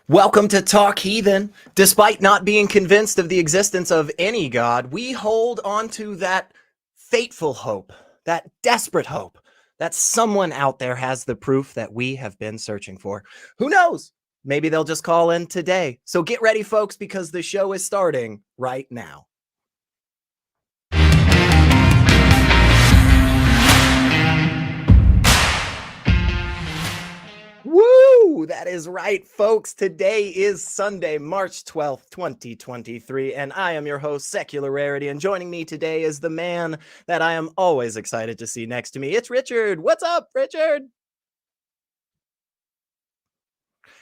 Welcome to Talk Heathen. Despite not being convinced of the existence of any God, we hold on to that fateful hope, that desperate hope, that someone out there has the proof that we have been searching for. Who knows? Maybe they'll just call in today. So get ready, folks, because the show is starting right now. Woo! That is right, folks. Today is Sunday, March 12th, 2023, and I am your host, Secular Rarity, and joining me today is the man that I am always excited to see next to me. It's Richard. What's up, Richard?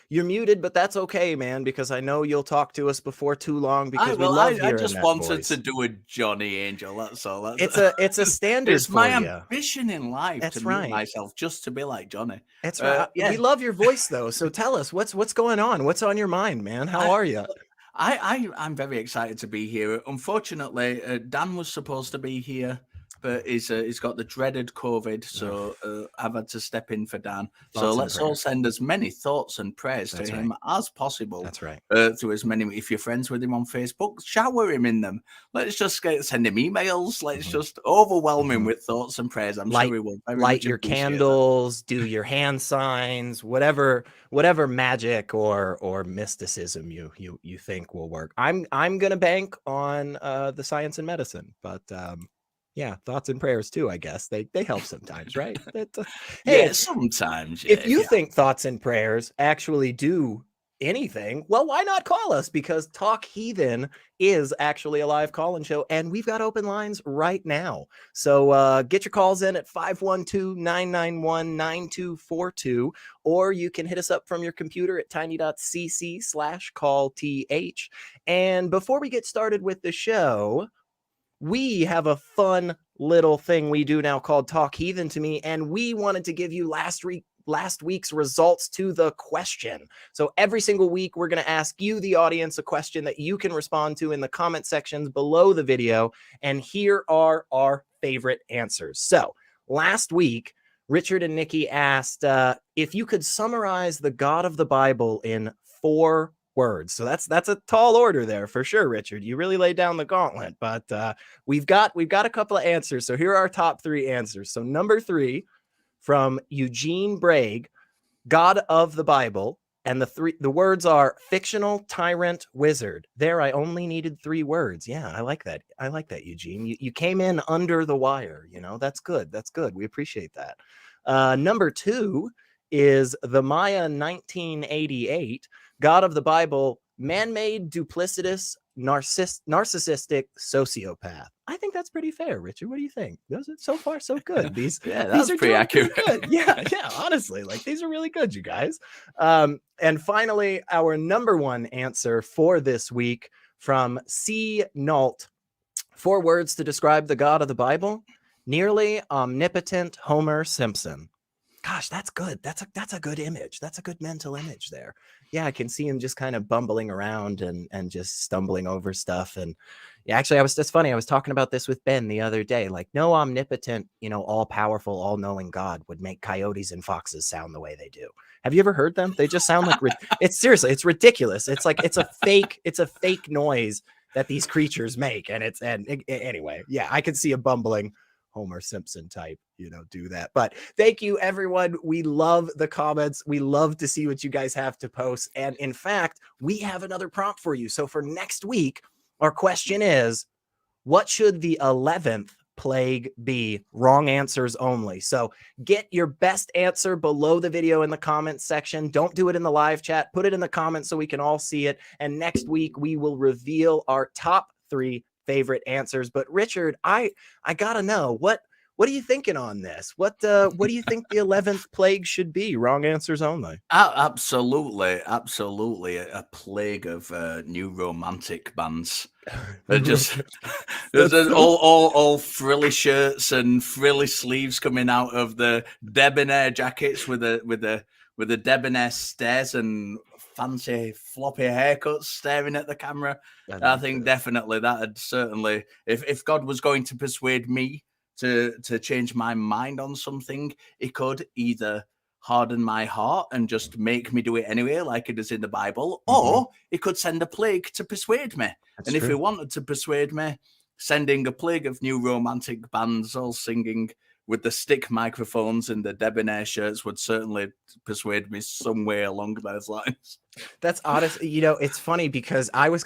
You're muted, but that's okay, man, because I know you'll talk to us before too long because we love hearing I just that wanted voice. to do a Johnny Angel, that's all. It's a standard It's for my you. ambition in life That's to right. meet myself just to be like Johnny. That's right. Yeah. We love your voice, though, so tell us, what's going on? What's on your mind, man? How are you? I'm very excited to be here. Unfortunately, Dan was supposed to be here, but he's got the dreaded COVID, so I've had to step in for Dan. So let's all send as many thoughts and prayers to him as possible. That's right. Through as many, if you're friends with him on Facebook, shower him in them. Let's just send him emails. Let's just overwhelm him with thoughts and prayers. I'm sure he will. Light your candles, do your hand signs, whatever magic or mysticism you think will work. I'm gonna bank on the science and medicine, but yeah, thoughts and prayers too, I guess. They help sometimes, right? Hey, sometimes. If you think thoughts and prayers actually do anything, well, why not call us? Because Talk Heathen is actually a live call-in show, and we've got open lines right now. So get your calls in at 512-991-9242, or you can hit us up from your computer at tiny.cc/callth. And before we get started with the show, we have a fun little thing we do now called Talk Heathen to Me, and we wanted to give you last week's results to the question. So every single week, we're going to ask you, the audience, a question that you can respond to in the comment sections below the video, and here are our favorite answers. So last week, Richard and Nikki asked if you could summarize the God of the Bible in 4 words. So that's a tall order there for sure, Richard. You really laid down the gauntlet, but we've got a couple of answers. So here are our top 3 answers. So number 3 from Eugene Bragg, God of the Bible, and the words are fictional, tyrant, wizard. There, I only needed 3 words. Yeah, I like that. I like that, Eugene. You came in under the wire. You know, that's good. That's good. We appreciate that. Number 2 is the Maya 1988, God of the Bible, man-made, duplicitous, narcissistic sociopath. I think that's pretty fair, Richard. What do you think? Those are so far so good. These that's are pretty accurate. Good. Yeah, honestly, like these are really good, you guys. And finally, our number 1 answer for this week from C. Nault. 4 words to describe the God of the Bible: nearly omnipotent Homer Simpson. Gosh, that's good. That's a good image. That's a good mental image there. Yeah, I can see him just kind of bumbling around and just stumbling over stuff. And yeah, actually, that's funny. I was talking about this with Ben the other day. Like, no omnipotent, all powerful, all knowing God would make coyotes and foxes sound the way they do. Have you ever heard them? They just sound like it's ridiculous. It's like it's a fake noise that these creatures make. And anyway, yeah, I could see a bumbling Homer Simpson type, do that. But thank you, everyone. We love the comments. We love to see what you guys have to post. And in fact, we have another prompt for you. So for next week, our question is, what should the 11th plague be? Wrong answers only. So get your best answer below the video in the comments section. Don't do it in the live chat. Put it in the comments so we can all see it. And next week, we will reveal our top 3 favorite answers. But Richard, I gotta know, what are you thinking on this? What do you think the 11th plague should be? Wrong answers only. Absolutely a plague of new romantic bands. Just all frilly shirts and frilly sleeves coming out of the debonair jackets with the debonair stares and fancy floppy haircuts staring at the camera. I think definitely that'd certainly, if God was going to persuade me to change my mind on something, he could either harden my heart and just make me do it anyway, like it is in the Bible, or he could send a plague to persuade me. That's if true. he wanted to persuade me, sending a plague of new romantic bands all singing with the stick microphones and the debonair shirts would certainly persuade me some way along those lines. That's honest. It's funny because I was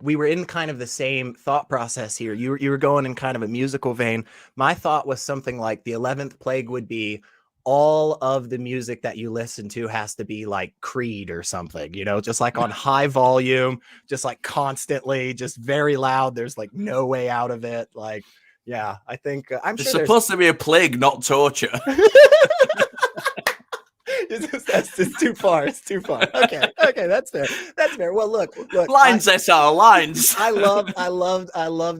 we were in kind of the same thought process here. You were going in kind of a musical vein. My thought was something like the 11th plague would be all of the music that you listen to has to be like Creed or something, just like on high volume, just like constantly, just very loud. There's like no way out of it. Like, yeah, I think it's supposed to be a plague, not torture. That's just too far. It's too far. Okay, that's fair. That's fair. Well, look. Lines, SR, lines. I loved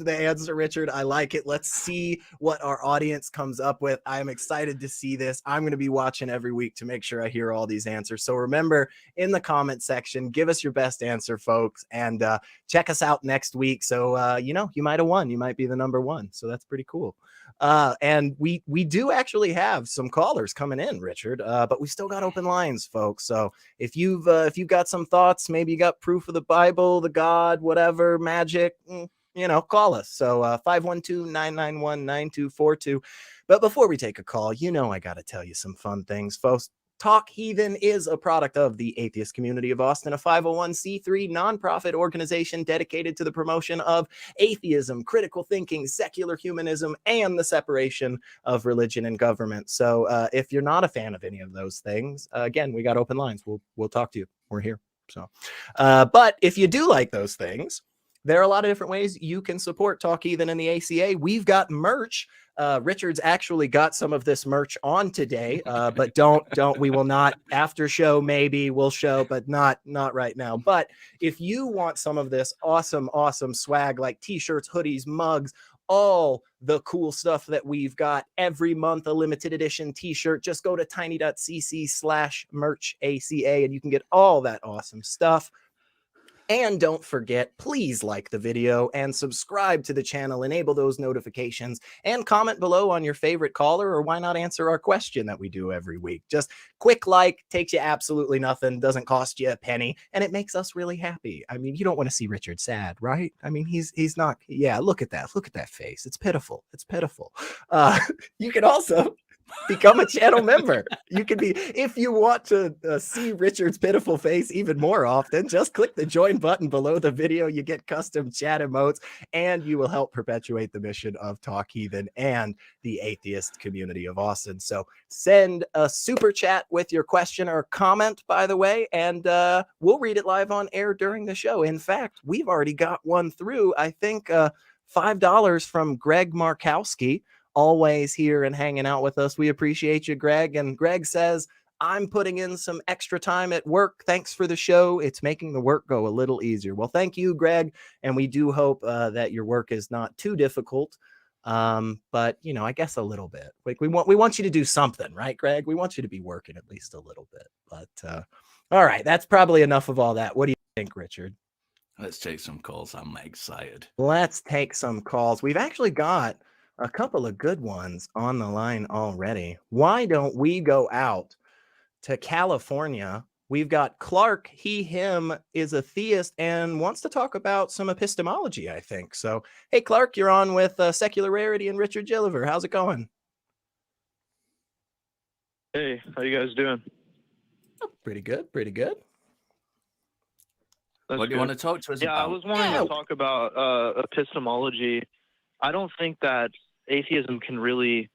the answer, Richard. I like it. Let's see what our audience comes up with. I am excited to see this. I'm going to be watching every week to make sure I hear all these answers. So remember, in the comment section, give us your best answer, folks, and check us out next week. So you might have won. You might be the number one. So that's pretty cool. And we do actually have some callers coming in, Richard, but we still got open lines, folks. So if you've got some thoughts, maybe you got proof of the Bible, the God, whatever, magic, call us. So 512-991-9242. But before we take a call, I got to tell you some fun things, folks. Talk Heathen is a product of the Atheist Community of Austin, a 501c3 nonprofit organization dedicated to the promotion of atheism, critical thinking, secular humanism, and the separation of religion and government. So if you're not a fan of any of those things, again, we got open lines. We'll talk to you. We're here. So, but if you do like those things, there are a lot of different ways you can support Talk Heathen and the ACA. We've got merch. Richard's actually got some of this merch on today, but we will not after show. Maybe we'll show, but not right now. But if you want some of this awesome swag like t-shirts, hoodies, mugs, all the cool stuff that we've got every month, a limited edition t-shirt, just go to tiny.cc/merch ACA and you can get all that awesome stuff. And don't forget, please like the video and subscribe to the channel, enable those notifications, and comment below on your favorite caller, or why not answer our question that we do every week. Just quick like, takes you absolutely nothing, doesn't cost you a penny, and it makes us really happy. I mean, you don't want to see Richard sad, right? I mean, he's not, yeah, look at that face. It's pitiful. You can also become a channel member. You can be, if you want to see Richard's pitiful face even more often, just click the join button below the video. You get custom chat emotes, and you will help perpetuate the mission of Talk Heathen and the Atheist Community of Austin. So send a super chat with your question or comment, by the way, and we'll read it live on air during the show. In fact, we've already got one through, I think $5 from Greg Markowski, always here and hanging out with us. We appreciate you, Greg. And Greg says, I'm putting in some extra time at work. Thanks for the show. It's making the work go a little easier. Well, thank you, Greg. And we do hope that your work is not too difficult. But I guess a little bit. Like we want you to do something, right, Greg? We want you to be working at least a little bit. But all right, that's probably enough of all that. What do you think, Richard? Let's take some calls. I'm excited. Let's take some calls. We've actually got a couple of good ones on the line already. Why don't we go out to California? We've got Clark. Him is a theist and wants to talk about some epistemology, I think. So, hey, Clark, you're on with Secular Rarity and Richard Gilliver. How's it going? Hey, how you guys doing? Oh, pretty good. What do you want to talk to us about? I was wanting to talk about epistemology. I don't think that atheism can really,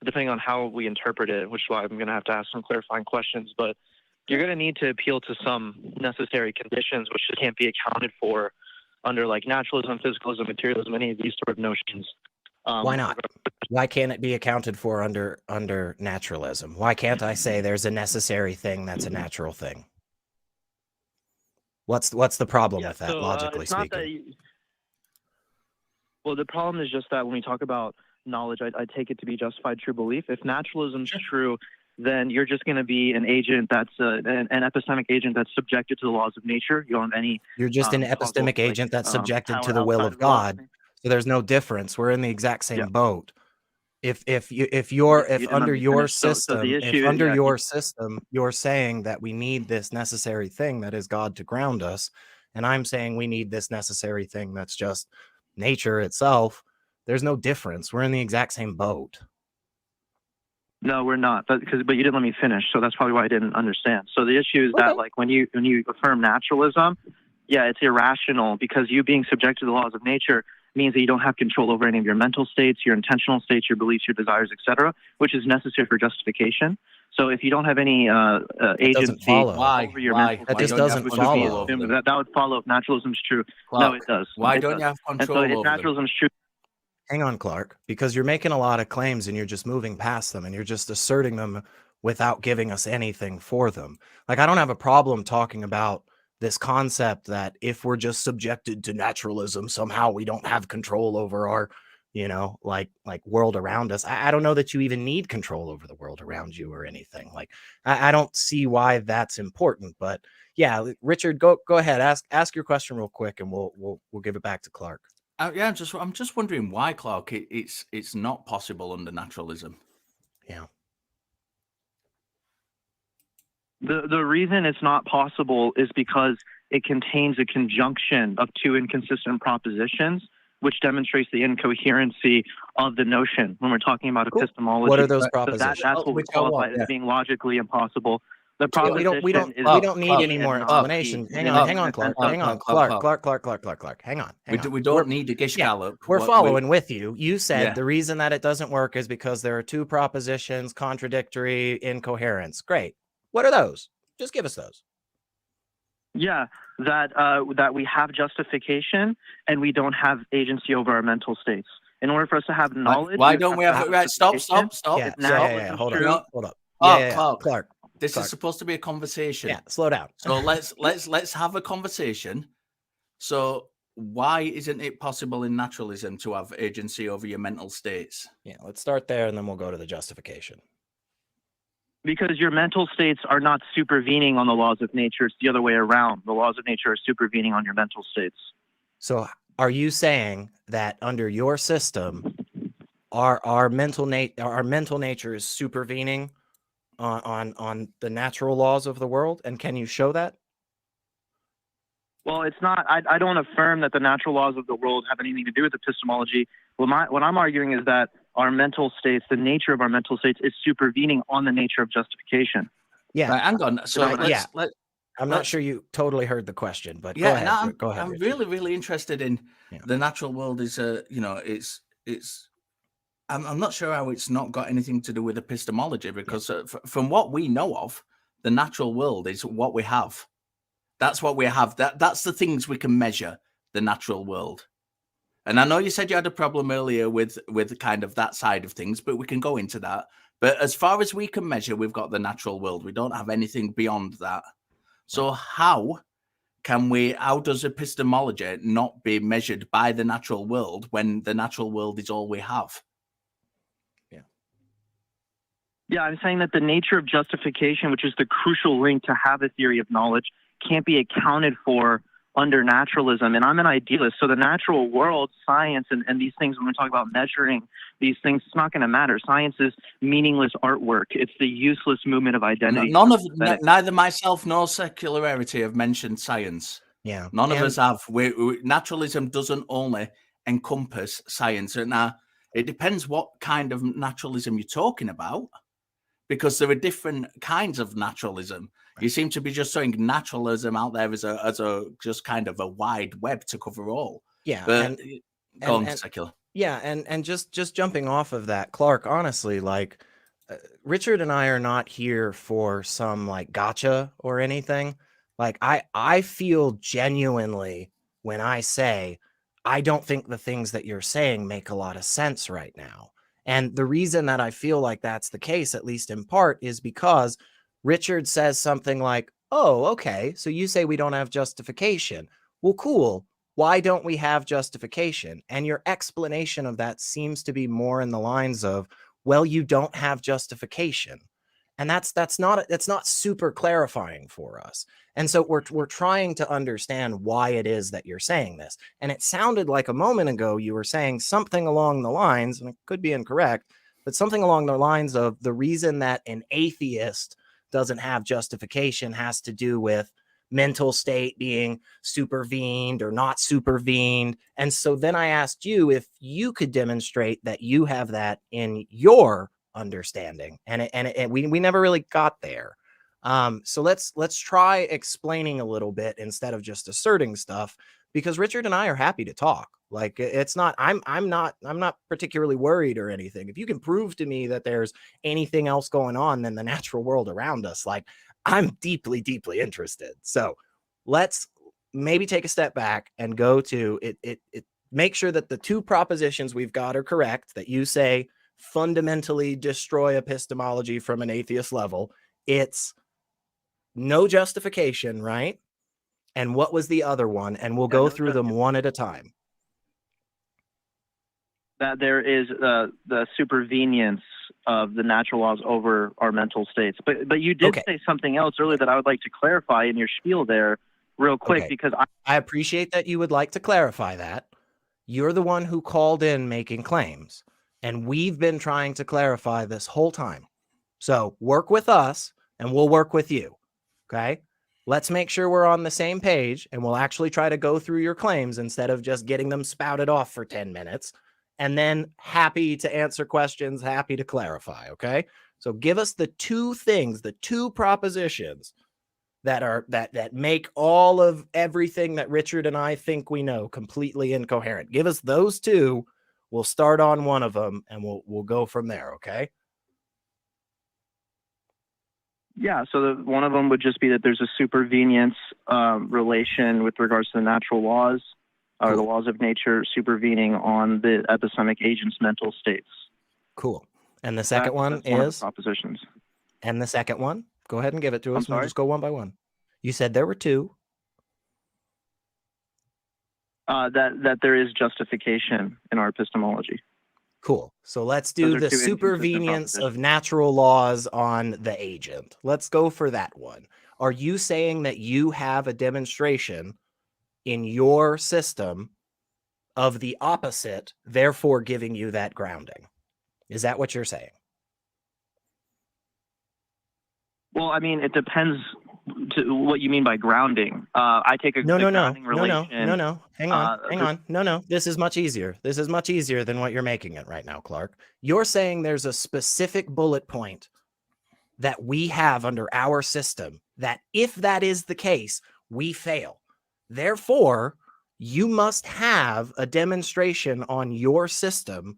depending on how we interpret it, which is why I'm going to have to ask some clarifying questions, but you're going to need to appeal to some necessary conditions which can't be accounted for under like naturalism, physicalism, materialism, any of these sort of notions. Why not? Why can't it be accounted for under naturalism? Why can't I say there's a necessary thing that's a natural thing? What's the problem with that, logically speaking? Well, the problem is just that when we talk about knowledge, I take it to be justified true belief. If naturalism is true, then you're just going to be an agent that's an epistemic agent that's subjected to the laws of nature. You don't have any. You're just an epistemic agent that's subjected to the will of God. So there's no difference. We're in the exact same boat. If You didn't under let me your finish. So the system, if issue, under yeah, your system you're saying that we need this necessary thing that is God to ground us, and I'm saying we need this necessary thing that's just nature itself, there's no difference. We're in the exact same boat. no, we're not. But you didn't let me finish, so that's probably why I didn't understand. So the issue is that, like, when you affirm naturalism, yeah, it's irrational, because you being subject to the laws of nature means that you don't have control over any of your mental states, your intentional states, your beliefs, your desires, etc., which is necessary for justification. So if you don't have any agency over your mental That states, just doesn't which would be follow. assumed, that would follow if naturalism is true. Clark, No, it does. Why It don't does. you have And control so if over them? naturalism is true, Hang on, Clark, because you're making a lot of claims and you're just moving past them and you're just asserting them without giving us anything for them. Like, I don't have a problem talking about this concept that if we're just subjected to naturalism, somehow we don't have control over our, like world around us. I don't know that you even need control over the world around you or anything. Like, I don't see why that's important. But yeah, Richard, go ahead, ask your question real quick, and we'll give it back to Clark. Yeah, I'm just wondering why, Clark, it's not possible under naturalism. Yeah. the reason it's not possible is because it contains a conjunction of two inconsistent propositions, which demonstrates the incoherency of the notion when we're talking about epistemology. What are those So propositions? that's what we qualify as being logically impossible. The proposition we don't need any more explanation. Hang on, Clark. Hang on, Clark. Hang on. We don't need a gish gallop. We're following with you. You said the reason that it doesn't work is because there are two propositions, contradictory, incoherence. Great. What are those? Just give us those. Yeah, that we have justification and we don't have agency over our mental states. In order for us to have knowledge, why don't we have? Right, stop. Yeah. Hold up. Clark. This is supposed to be a conversation. Yeah, slow down. So let's have a conversation. So why isn't it possible in naturalism to have agency over your mental states? Yeah, let's start there and then we'll go to the justification. Because your mental states are not supervening on the laws of nature. It's the other way around. The laws of nature are supervening on your mental states. So are you saying that under your system, our mental nature is supervening on the natural laws of the world? And can you show that? Well, it's not. I don't affirm that the natural laws of the world have anything to do with epistemology. What I'm arguing is that our mental states, the nature of our mental states, is supervening on the nature of justification. Yeah. Right, hang on. So I'm not sure you totally heard the question, but yeah, go ahead. I'm really, really interested in the natural world. Is I'm not sure how it's not got anything to do with epistemology, because from what we know of, the natural world is what we have. That's what we have. That's the things we can measure, the natural world. And I know you said you had a problem earlier with kind of that side of things, but we can go into that. But as far as we can measure, we've got the natural world. We don't have anything beyond that. So how does epistemology not be measured by the natural world when the natural world is all we have? Yeah, I'm saying that the nature of justification, which is the crucial link to have a theory of knowledge, can't be accounted for under naturalism. And I'm an idealist. So the natural world, science, and these things, when we talk about measuring these things, it's not going to matter. Science is meaningless artwork. It's the useless movement of identity. Neither myself nor secularity have mentioned science. Yeah. None of us have. Naturalism doesn't only encompass science. Now, it depends what kind of naturalism you're talking about, because there are different kinds of naturalism. You seem to be just throwing naturalism out there as a just kind of a wide web to cover all. Yeah. But go on, secular. Yeah, and just jumping off of that, Clark, honestly, like Richard and I are not here for some like gotcha or anything. Like I feel genuinely when I say I don't think the things that you're saying make a lot of sense right now. And the reason that I feel like that's the case, at least in part, is because Richard says something like, oh, okay, so you say we don't have justification. Well, cool. Why don't we have justification? And your explanation of that seems to be more in the lines of, well, you don't have justification. And that's not super clarifying for us. And so we're trying to understand why it is that you're saying this. And it sounded like a moment ago you were saying something along the lines, and it could be incorrect, but something along the lines of the reason that an atheist doesn't have justification has to do with mental state being supervened or not supervened. And so then I asked you if you could demonstrate that you have that in your understanding, and we never really got there. So let's try explaining a little bit instead of just asserting stuff, because Richard and I are happy to talk. Like, it's not, I'm not particularly worried or anything. If you can prove to me that there's anything else going on than the natural world around us, like, I'm deeply, deeply interested. So let's maybe take a step back and go to it. Make sure that the two propositions we've got are correct, that you say fundamentally destroy epistemology from an atheist level. It's no justification, right? And what was the other one? And we'll go through them one at a time. That there is the supervenience of the natural laws over our mental states. But you did say something else earlier that I would like to clarify in your spiel there real quick, because I appreciate that you would like to clarify that. You're the one who called in making claims, and we've been trying to clarify this whole time. So work with us and we'll work with you. Okay. Let's make sure we're on the same page, and we'll actually try to go through your claims instead of just getting them spouted off for 10 minutes. And then happy to answer questions, happy to clarify. Okay. So give us the two things, the two propositions that make all of everything that Richard and I think we know completely incoherent. Give us those two. We'll start on one of them and we'll go from there. Okay. Yeah. So one of them would just be that there's a supervenience relation with regards to the natural laws, or the laws of nature supervening on the epistemic agent's mental states. Cool. And the second one is? One of the propositions. And the second one? Go ahead and give it to us. We'll just go one by one. You said there were two. That there is justification in our epistemology. Cool. So let's do the supervenience of natural laws on the agent. Let's go for that one. Are you saying that you have a demonstration in your system of the opposite, therefore giving you that grounding? Is that what you're saying? Well, I mean, it depends to what you mean by grounding. I take a grounding relation. No. Hang on. No. This is much easier. This is much easier than what you're making it right now, Clark. You're saying there's a specific bullet point that we have under our system that if that is the case, we fail. Therefore, you must have a demonstration on your system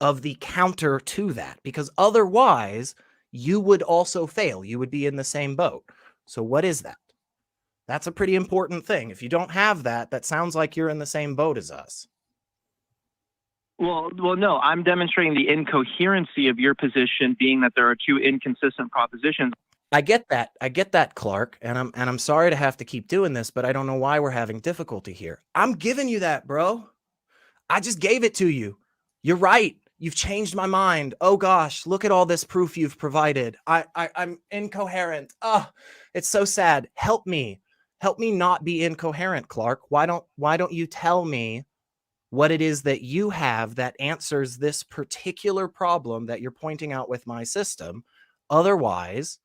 of the counter to that, because otherwise you would also fail. You would be in the same boat. So what is that? That's a pretty important thing. If you don't have that, that sounds like you're in the same boat as us. Well, no, I'm demonstrating the incoherency of your position, being that there are two inconsistent propositions. I get that, Clark, and I'm sorry to have to keep doing this, but I don't know why we're having difficulty here. I'm giving you that, bro. I just gave it to you. You're right. You've changed my mind. Oh gosh, look at all this proof you've provided. I'm incoherent. Oh, it's so sad. Help me not be incoherent, Clark. Why don't you tell me what it is that you have that answers this particular problem that you're pointing out with my system? Otherwise,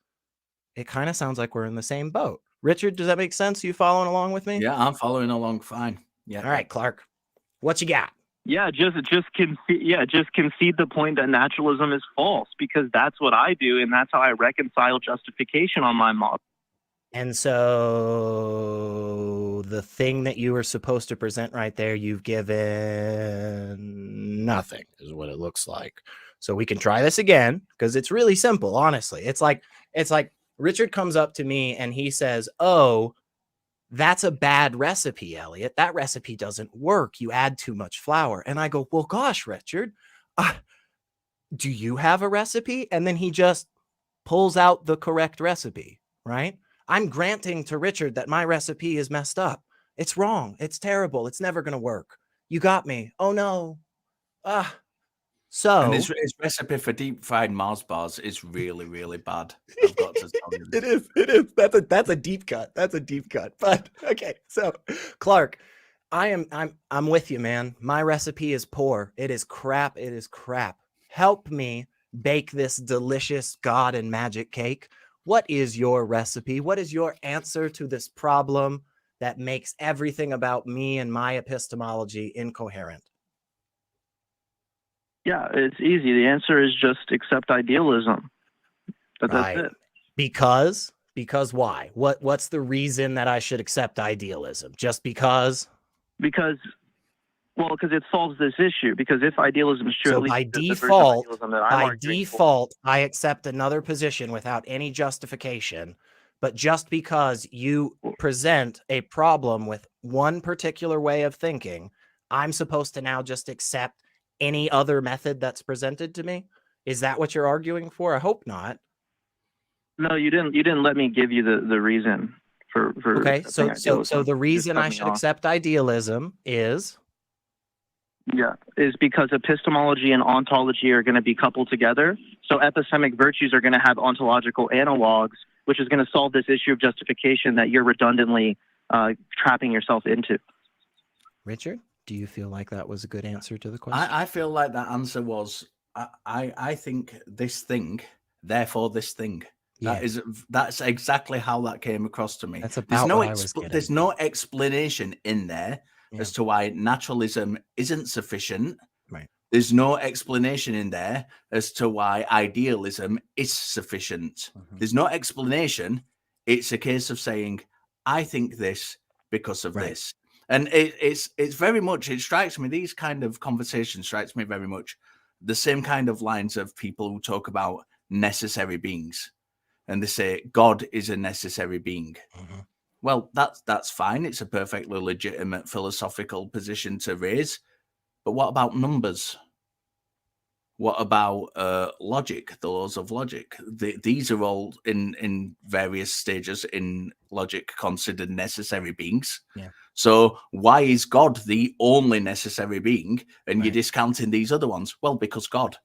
it kind of sounds like we're in the same boat. Richard, does that make sense? You following along with me? Yeah, I'm following along fine. Yeah. All right, Clark, what you got? Yeah, just concede the point that naturalism is false, because that's what I do, and that's how I reconcile justification on my model. And so the thing that you were supposed to present right there, you've given nothing, is what it looks like. So we can try this again, because it's really simple, honestly. It's like Richard comes up to me and he says, "Oh, that's a bad recipe, Elliot. That recipe doesn't work. You add too much flour." And I go, "Well, gosh, Richard, do you have a recipe?" And then he just pulls out the correct recipe, right? I'm granting to Richard that my recipe is messed up. It's wrong. It's terrible. It's never going to work. You got me. Oh, no. So and his recipe for deep fried Mars bars is really, really bad. I've got to tell you. It is. That's a deep cut. That's a deep cut. But okay. So Clark, I'm with you, man. My recipe is poor. It is crap. help me bake this delicious God and magic cake. What is your recipe? What is your answer to this problem that makes everything about me and my epistemology incoherent? Yeah, it's easy. The answer is just accept idealism. That's it. Because why? What's the reason that I should accept idealism? Just because? Because it solves this issue. Because if idealism is true, So at least by the version of idealism that I'm arguing for, I accept another position without any justification. But just because you present a problem with one particular way of thinking, I'm supposed to now just accept any other method that's presented to me? Is that what you're arguing for? I hope not. No, you didn't. You didn't let me give you the reason for. Okay, so the reason I should accept idealism is because epistemology and ontology are going to be coupled together. So epistemic virtues are going to have ontological analogs, which is going to solve this issue of justification that you're redundantly trapping yourself into. Richard, do you feel like that was a good answer to the question? I feel like that answer was, I think this thing, therefore this thing. Yeah. That's exactly how that came across to me. That's about what I was getting. There's no explanation in there as to why naturalism isn't sufficient. Right. There's no explanation in there as to why idealism is sufficient. There's no explanation. It's a case of saying, I think this because of this. And it's very much, it strikes me, these kind of conversations strikes me very much the same kind of lines of people who talk about necessary beings. And they say God is a necessary being. Well, that's fine. It's a perfectly legitimate philosophical position to raise. But what about numbers? What about logic, the laws of logic? These are all in various stages in logic considered necessary beings. Yeah. So why is God the only necessary being and you're discounting these other ones? Well, because God.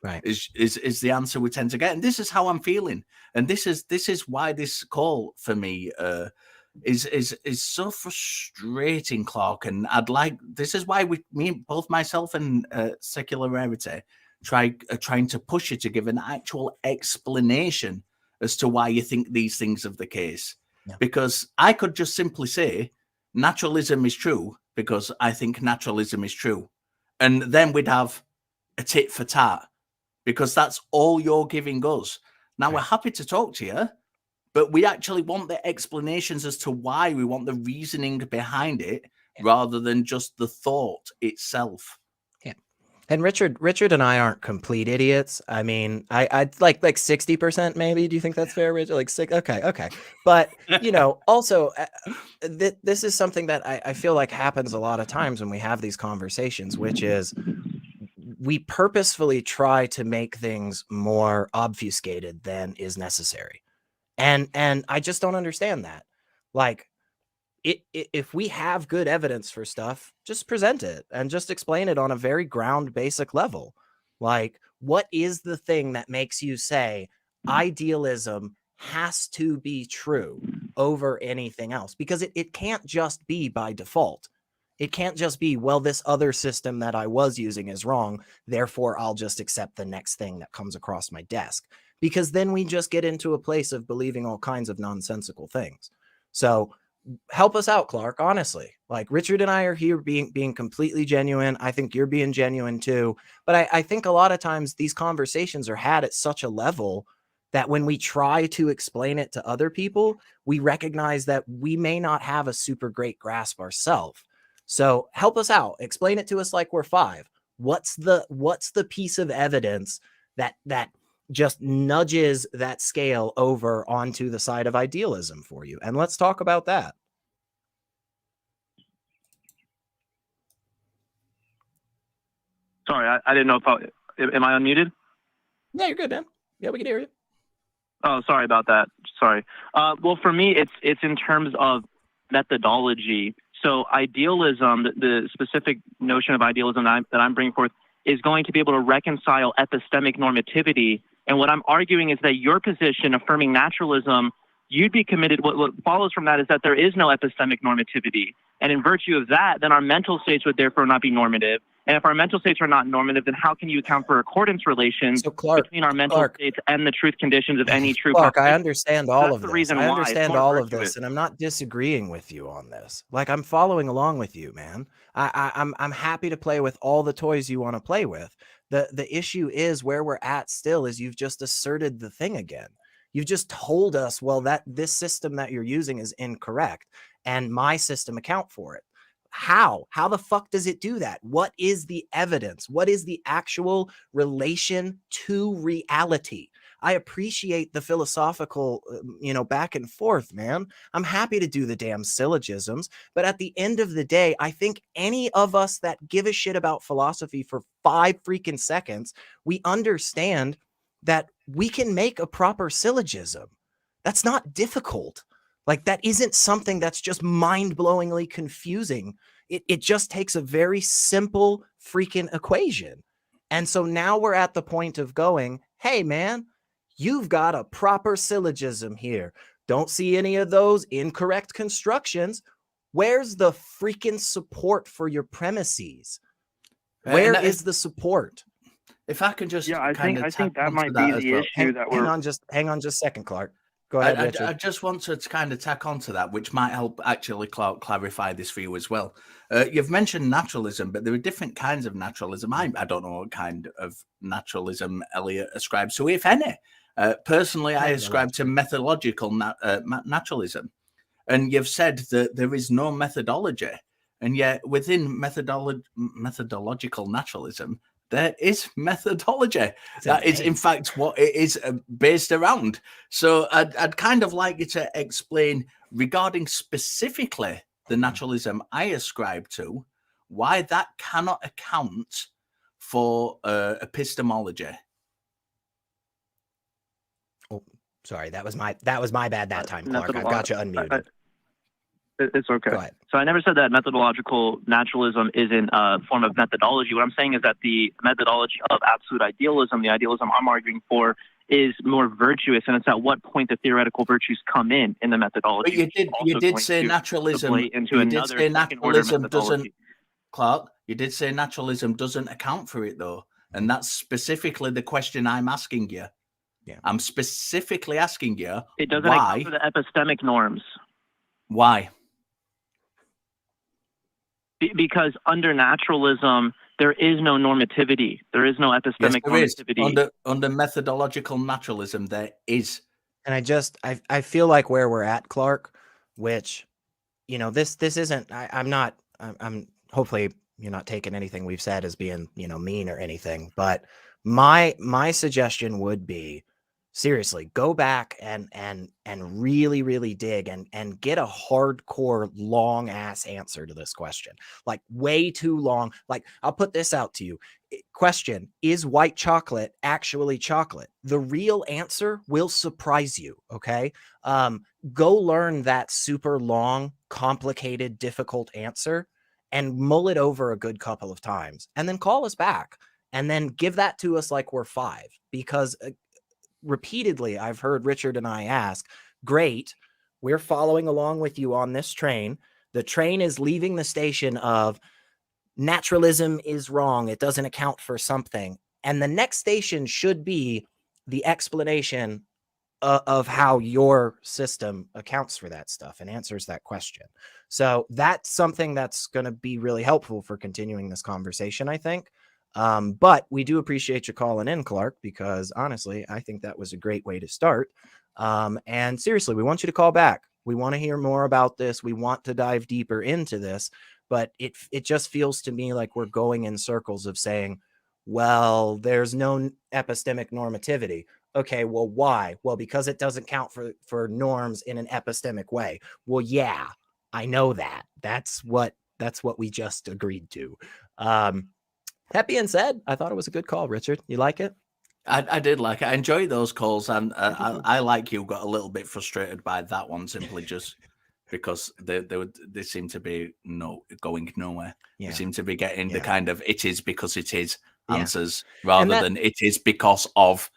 Right. Is the answer we tend to get. And this is how I'm feeling. And this is why this call for me is so frustrating, Clark. And this is why both myself and Secular Rarity are trying to push you to give an actual explanation as to why you think these things are the case. Yeah. Because I could just simply say naturalism is true because I think naturalism is true. And then we'd have a tit for tat. Because that's all you're giving us. Now, we're happy to talk to you, but we actually want the explanations as to why. We want the reasoning behind it rather than just the thought itself. Yeah. And Richard and I aren't complete idiots. I mean, I'd like 60% maybe. Do you think that's fair, Richard? Like 6? Okay. But, also, this is something that I feel like happens a lot of times when we have these conversations, which is we purposefully try to make things more obfuscated than is necessary. And I just don't understand that. Like, if we have good evidence for stuff, just present it and just explain it on a very ground basic level. Like, what is the thing that makes you say idealism has to be true over anything else? Because it can't just be by default. It can't just be, well, this other system that I was using is wrong, therefore I'll just accept the next thing that comes across my desk. Because then we just get into a place of believing all kinds of nonsensical things. So help us out, Clark, honestly. Like, Richard and I are here being completely genuine. I think you're being genuine too. But I think a lot of times these conversations are had at such a level that when we try to explain it to other people, we recognize that we may not have a super great grasp ourselves. So help us out. Explain it to us like we're 5. What's the piece of evidence that just nudges that scale over onto the side of idealism for you? And let's talk about that. Sorry, I didn't know am I unmuted? Yeah, you're good, man. Yeah, we can hear you. Oh, sorry about that. Sorry. Well, for me, it's in terms of methodology. So idealism, the specific notion of idealism that I'm bringing forth, is going to be able to reconcile epistemic normativity. And what I'm arguing is that your position affirming naturalism you'd be committed. What follows from that is that there is no epistemic normativity. And in virtue of that, then our mental states would therefore not be normative. And if our mental states are not normative, then how can you account for accordance relations between our mental states and the truth conditions of any true Clark, I understand all of the this. reason I why understand it's more all of virtuous. this, and I'm not disagreeing with you on this. Like, I'm following along with you, man. I'm happy to play with all the toys you want to play with. The issue is where we're at still is you've just asserted the thing again. You've just told us, well, that this system that you're using is incorrect, and my system account for it. How the fuck does it do that? What is the evidence? What is the actual relation to reality? I appreciate the philosophical, back and forth, man. I'm happy to do the damn syllogisms, but at the end of the day, I think any of us that give a shit about philosophy for 5 freaking seconds, we understand that we can make a proper syllogism. That's not difficult. Like, that isn't something that's just mind-blowingly confusing. It just takes a very simple freaking equation. And so now we're at the point of going, hey, man, you've got a proper syllogism here. Don't see any of those incorrect constructions. Where's the freaking support for your premises? Where is the support? If I can just I think that might be the issue that we're... Hang on just a second, Clark. Go ahead, Richard. I just want to kind of tack onto that, which might help actually clarify this for you as well. You've mentioned naturalism, but there are different kinds of naturalism. I don't know what kind of naturalism Eliot ascribes to, if any. Personally, I ascribe to methodological naturalism. And you've said that there is no methodology. And yet within methodological naturalism, there is methodology. That is, in fact, what it is based around. So I'd kind of like you to explain, regarding specifically the naturalism I ascribe to, why that cannot account for epistemology. Oh, sorry, that was my bad that time, Clark. I've got you unmuted. It's okay. Go ahead. So I never said that methodological naturalism isn't a form of methodology. What I'm saying is that the methodology of absolute idealism, the idealism I'm arguing for, is more virtuous, and it's at what point the theoretical virtues come in the methodology. But you did say naturalism. Doesn't, Clark. You did say naturalism doesn't account for it, though, and that's specifically the question I'm asking you. Yeah, I'm specifically asking you. It doesn't account for the epistemic norms. Why? Because under naturalism, there is no normativity. There is no epistemic normativity. Under methodological naturalism, there is. And I feel like where we're at, Clark, which, this isn't, I'm hopefully you're not taking anything we've said as being, mean or anything, but my suggestion would be, seriously, go back and really, really dig and get a hardcore long ass answer to this question. Like, way too long. Like, I'll put this out to you. Question: is white chocolate actually chocolate? The real answer will surprise you. Okay. Go learn that super long, complicated, difficult answer and mull it over a good couple of times, and then call us back and then give that to us like we're 5, because repeatedly I've heard Richard and I ask, great, we're following along with you on this train. The train is leaving the station of naturalism is wrong. It doesn't account for something. And the next station should be the explanation of how your system accounts for that stuff and answers that question. So that's something that's going to be really helpful for continuing this conversation, I think. But we do appreciate you calling in, Clark, because honestly, I think that was a great way to start. And seriously, we want you to call back. We want to hear more about this. We want to dive deeper into this, but it just feels to me like we're going in circles of saying, well, there's no epistemic normativity. Okay, well, why? Well, because it doesn't count for norms in an epistemic way. Well, yeah, I know that. That's what we just agreed to. That being said, I thought it was a good call, Richard. You like it? I did like it. I enjoyed those calls, and I like you, got a little bit frustrated by that one simply just because they seem to be going nowhere. Yeah. They seem to be getting the kind of it is because it is answers rather than it is because of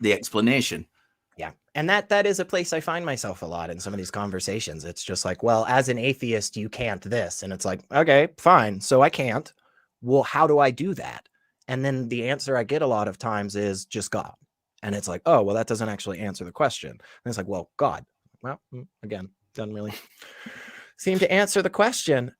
the explanation. Yeah. And that is a place I find myself a lot in some of these conversations. It's just like, well, as an atheist, you can't this. And it's like, okay, fine. So I can't. Well, how do I do that? And then the answer I get a lot of times is just God. And it's like, oh, well, that doesn't actually answer the question. And it's like, well, God. Well, again, doesn't really seem to answer the question.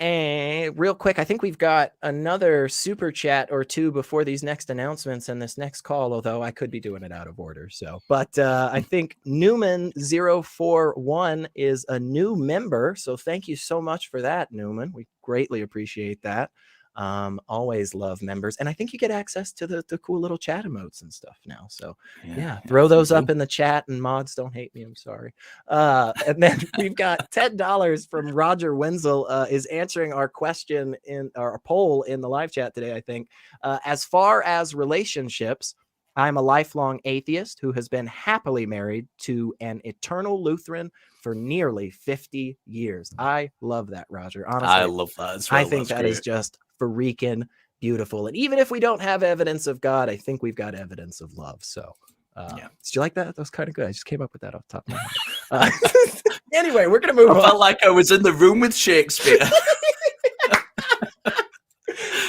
And real quick, I think we've got another super chat or two before these next announcements and this next call, although I could be doing it out of order. So, but I think Newman041 is a new member. So thank you so much for that, Newman. We greatly appreciate that. Always love members. And I think you get access to the cool little chat emotes and stuff now. So yeah, throw those up in the chat, and mods, don't hate me. I'm sorry. And then we've got $10 from Roger Wenzel is answering our question in our poll in the live chat today. I think as far as relationships, I'm a lifelong atheist who has been happily married to an eternal Lutheran for nearly 50 years. I love that, Roger. Honestly, I love that as well. I think that is just freaking beautiful. And even if we don't have evidence of God, I think we've got evidence of love. So did you like that? That was kind of good. I just came up with that off the top of my head. Anyway, we're going to move on. I felt like I was in the room with Shakespeare.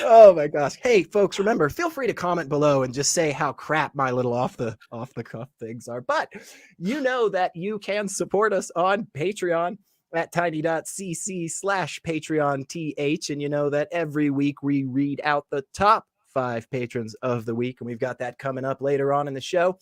Oh my gosh. Hey folks, remember, feel free to comment below and just say how crap my little off the cuff things are. But you know that you can support us on Patreon at tiny.cc/PatreonTH. And you know that every week we read out the top 5 patrons of the week. And we've got that coming up later on in the show.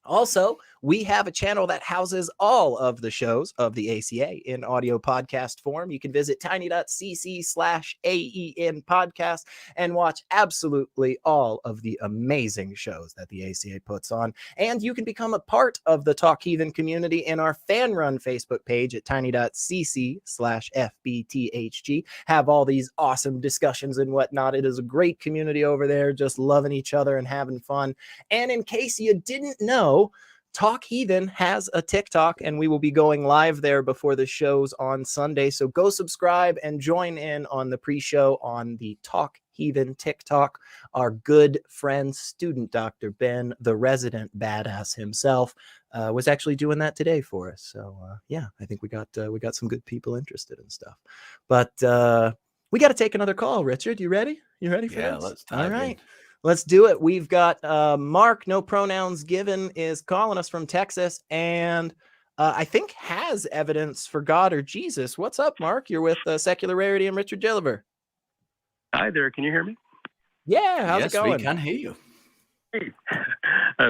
Also, we have a channel that houses all of the shows of the ACA in audio podcast form. You can visit tiny.cc/AEN podcast and watch absolutely all of the amazing shows that the ACA puts on. And you can become a part of the Talk Heathen community in our fan run Facebook page at tiny.cc/FBTHG. Have all these awesome discussions and whatnot. It is a great community over there, just loving each other and having fun. And in case you didn't know, Talk Heathen has a TikTok, and we will be going live there before the shows on Sunday. So go subscribe and join in on the pre-show on the Talk Heathen TikTok. Our good friend, student Dr. Ben, the resident badass himself, was actually doing that today for us. So yeah, I think we got some good people interested in stuff. But we got to take another call. Richard, you ready? You ready for this? Yeah, let's dive All right. in. Let's do it. We've got Mark, no pronouns given, is calling us from Texas, and I think has evidence for God or Jesus. What's up, Mark? You're with Secular Rarity and Richard Gilliver. Hi there. Can you hear me? Yeah, how's it going? We can hear you. Hey.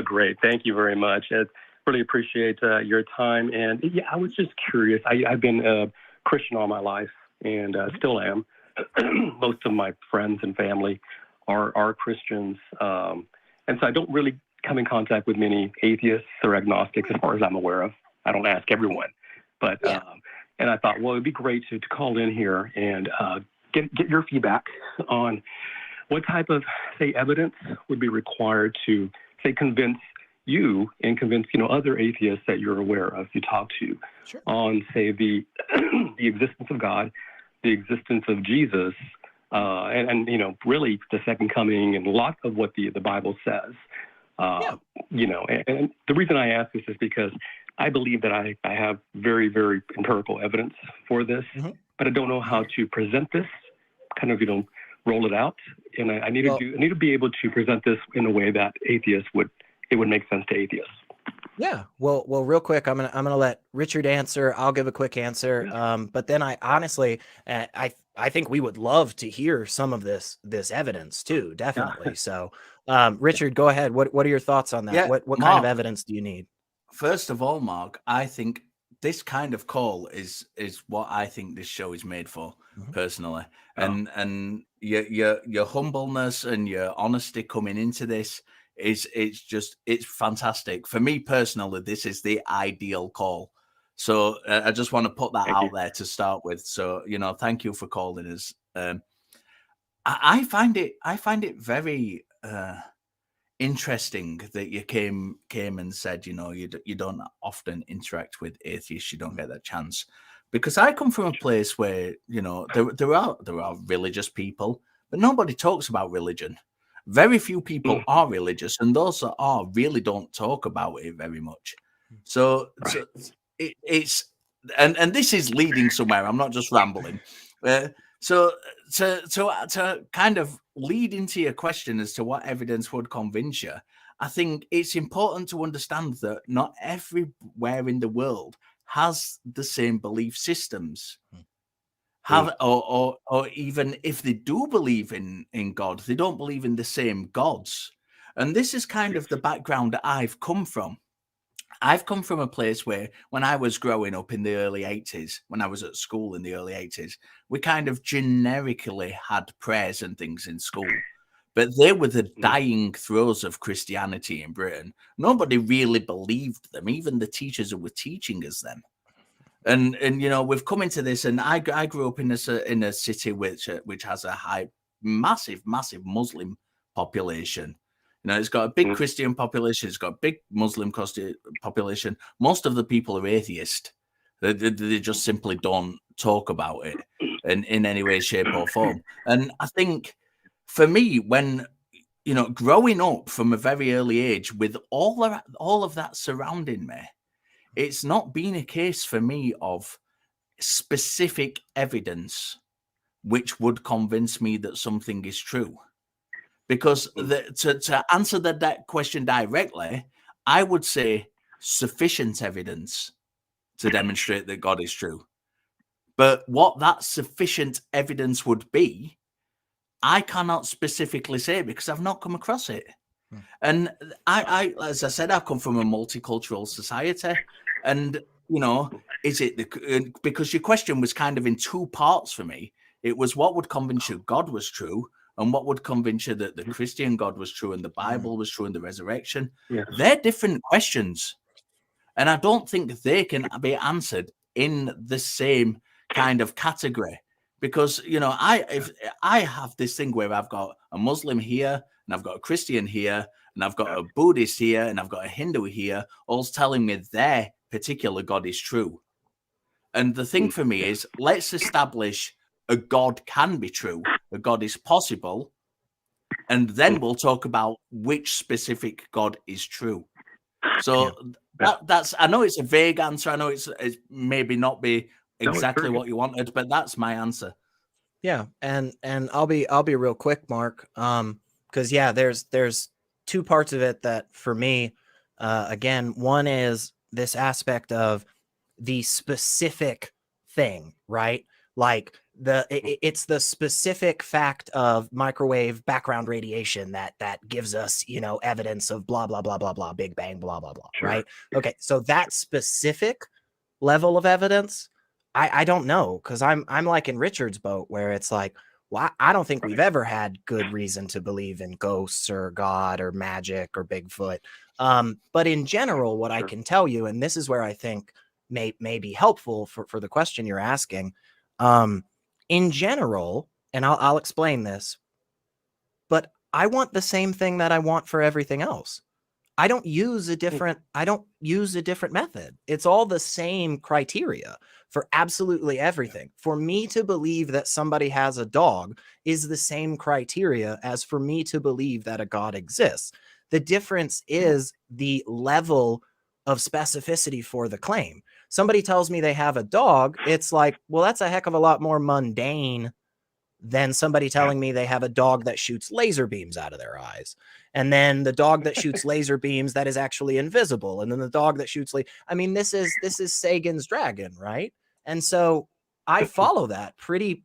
Great. Thank you very much. I really appreciate your time. And yeah, I was just curious. I've been a Christian all my life and still am. Most of my friends and family are Christians. And so I don't really come in contact with many atheists or agnostics as far as I'm aware of. I don't ask everyone. But and I thought, well, it'd be great to call in here and get your feedback on what type of, say, evidence would be required to, say, convince you and convince, other atheists that you're aware of, you talk to, on, say, the existence of God, the existence of Jesus, and really the second coming and a lot of what the Bible says. And the reason I ask this is because I believe that I have very, very empirical evidence for this, but I don't know how to present this, kind of, roll it out. And I need to be able to present this in a way that it would make sense to atheists. Yeah. Well, real quick, I'm gonna let Richard answer. I'll give a quick answer. But then I honestly, I think we would love to hear some of this evidence too. Definitely. So, Richard, go ahead. What are your thoughts on that? Yeah, What Mark, kind of evidence do you need? First of all, Mark, I think this kind of call is what I think this show is made for, personally. And your humbleness and your honesty coming into this it's fantastic. For me personally, this is the ideal call. So I just want to put that out there to start with. So, thank you for calling us. I find it very interesting that you came and said, you don't often interact with atheists. You don't get that chance, because I come from a place where, there are religious people, but nobody talks about religion. Very few people are religious, and those that are really don't talk about it very much. So, it's and this is leading somewhere. I'm not just rambling. So to kind of lead into your question as to what evidence would convince you, I think it's important to understand that not everywhere in the world has the same belief systems. Or even if they do believe in God, they don't believe in the same gods. And this is kind of the background that I've come from. I've come from a place where when I was growing up in the early 80s, when I was at school in the early 80s, we kind of generically had prayers and things in school. But they were the dying throes of Christianity in Britain. Nobody really believed them, even the teachers who were teaching us them. And you know, we've come into this, and I grew up in a city which has a massive Muslim population. You know, it's got a big Christian population, it's got a big Muslim population. Most of the people are atheist. They just simply don't talk about it in any way, shape, or form. And I think for me, when you know, growing up from a very early age with all of that surrounding me, it's not been a case for me of specific evidence which would convince me that something is true. Because to answer that question directly, I would say sufficient evidence to demonstrate that God is true. But what that sufficient evidence would be, I cannot specifically say because I've not come across it. And I, as I said, I come from a multicultural society, and you know, is it because your question was kind of in two parts for me. It was what would convince you God was true, and what would convince you that the Christian God was true and the Bible was true and the resurrection. Yeah. They're different questions, and I don't think they can be answered in the same kind of category. Because you know, if I have this thing where I've got a Muslim here, and I've got a Christian here, and I've got a Buddhist here, and I've got a Hindu here, all telling me their particular God is true. And the thing for me is, let's establish a God can be true, a God is possible, and then we'll talk about which specific God is true. So that's, I know it's a vague answer. I know it's maybe not be exactly what you wanted, but that's my answer. Yeah, and I'll be real quick, Mark. Because yeah, there's two parts of it that for me, again, one is this aspect of the specific thing, right? Like it's the specific fact of microwave background radiation that gives us, you know, evidence of blah blah blah blah blah, Big Bang, blah blah blah, right? Okay, so that specific level of evidence, I don't know, because I'm like in Richard's boat where it's like, well, I don't think we've ever had good reason to believe in ghosts or God or magic or Bigfoot. But in general, what I can tell you, and this is where I think may be helpful for the question you're asking, in general, and I'll explain this, but I want the same thing that I want for everything else. I don't use a different method. It's all the same criteria for absolutely everything. For me to believe that somebody has a dog is the same criteria as for me to believe that a God exists. The difference is the level of specificity for the claim. Somebody tells me they have a dog, it's like, well, that's a heck of a lot more mundane than somebody telling me they have a dog that shoots laser beams out of their eyes. And then the dog that shoots laser beams that is actually invisible. And then the dog that shoots I mean, this is Sagan's dragon, right? And so I follow that pretty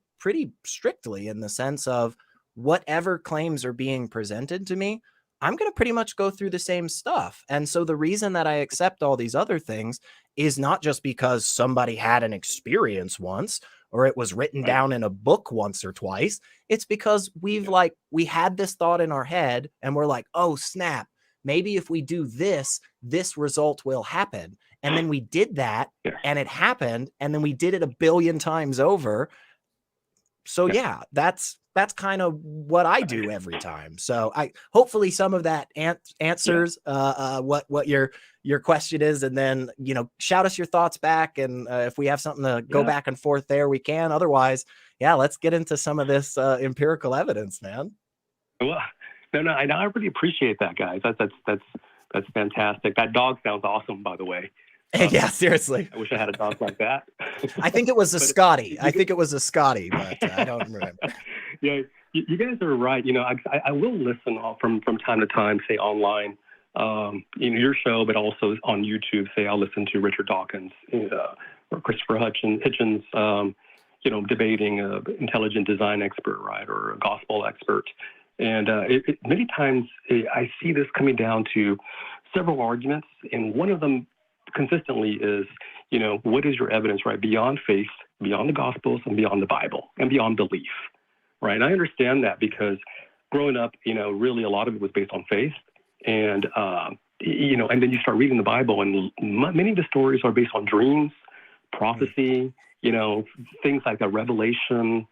strictly in the sense of whatever claims are being presented to me, I'm going to pretty much go through the same stuff. And so the reason that I accept all these other things is not just because somebody had an experience once or it was written down in a book once or twice. It's because we had this thought in our head and we're like, oh, snap, maybe if we do this result will happen. And then we did that and it happened. And then we did it a billion times over. So yeah, that's kind of what I do every time. So hopefully some of that answers what your question is, and then, you know, shout us your thoughts back. And if we have something to go back and forth there, we can. Otherwise, let's get into some of this empirical evidence, man. Well, No, I really appreciate that, guys. That's fantastic. That dog sounds awesome, by the way. Yeah, seriously. I wish I had a dog like that. I think it was a Scotty. I think it was a Scotty, but I don't remember. Yeah, you guys are right. You know, I will listen from time to time, say online, your show, but also on YouTube. Say I'll listen to Richard Dawkins or Christopher Hitchens, debating an intelligent design expert, right, or a gospel expert. And many times I see this coming down to several arguments, and one of them consistently is, what is your evidence, right, beyond faith, beyond the Gospels, and beyond the Bible, and beyond belief, right? And I understand that because growing up, really a lot of it was based on faith, and and then you start reading the Bible, and many of the stories are based on dreams, prophecy, things like a revelation,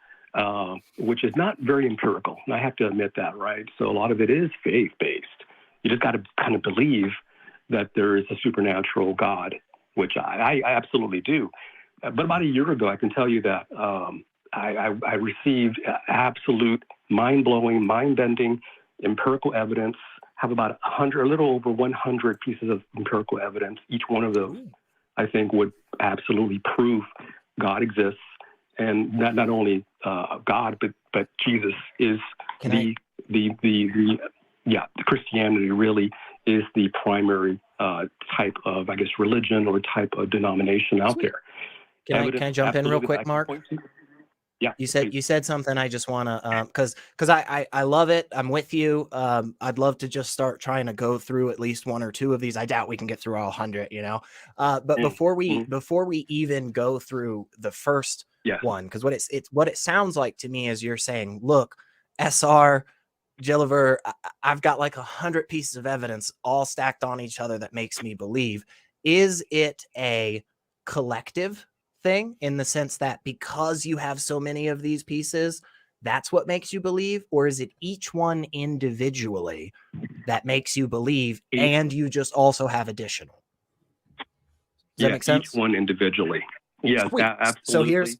which is not very empirical. And I have to admit that, right? So a lot of it is faith-based. You just got to kind of believe that there is a supernatural God, which I absolutely do. But about a year ago, I can tell you that I received absolute mind-blowing, mind-bending empirical evidence, have about a little over 100 pieces of empirical evidence. Each one of those, I think, would absolutely prove God exists. And not only God, but Jesus is Christianity really is the primary type of, I guess, religion or type of denomination out there. Can I jump in real quick, Mark? Yeah. You said something. I just want to because I love it. I'm with you. I'd love to just start trying to go through at least one or two of these. I doubt we can get through all 100, But before we even go through the first one, because what it sounds like to me is you're saying, look, SR Gilliver, I've got like 100 pieces of evidence all stacked on each other that makes me believe. Is it a collective thing in the sense that because you have so many of these pieces, that's what makes you believe? Or is it each one individually that makes you believe and you just also have additional? Does that make sense? Each one individually. Yes, absolutely. So here's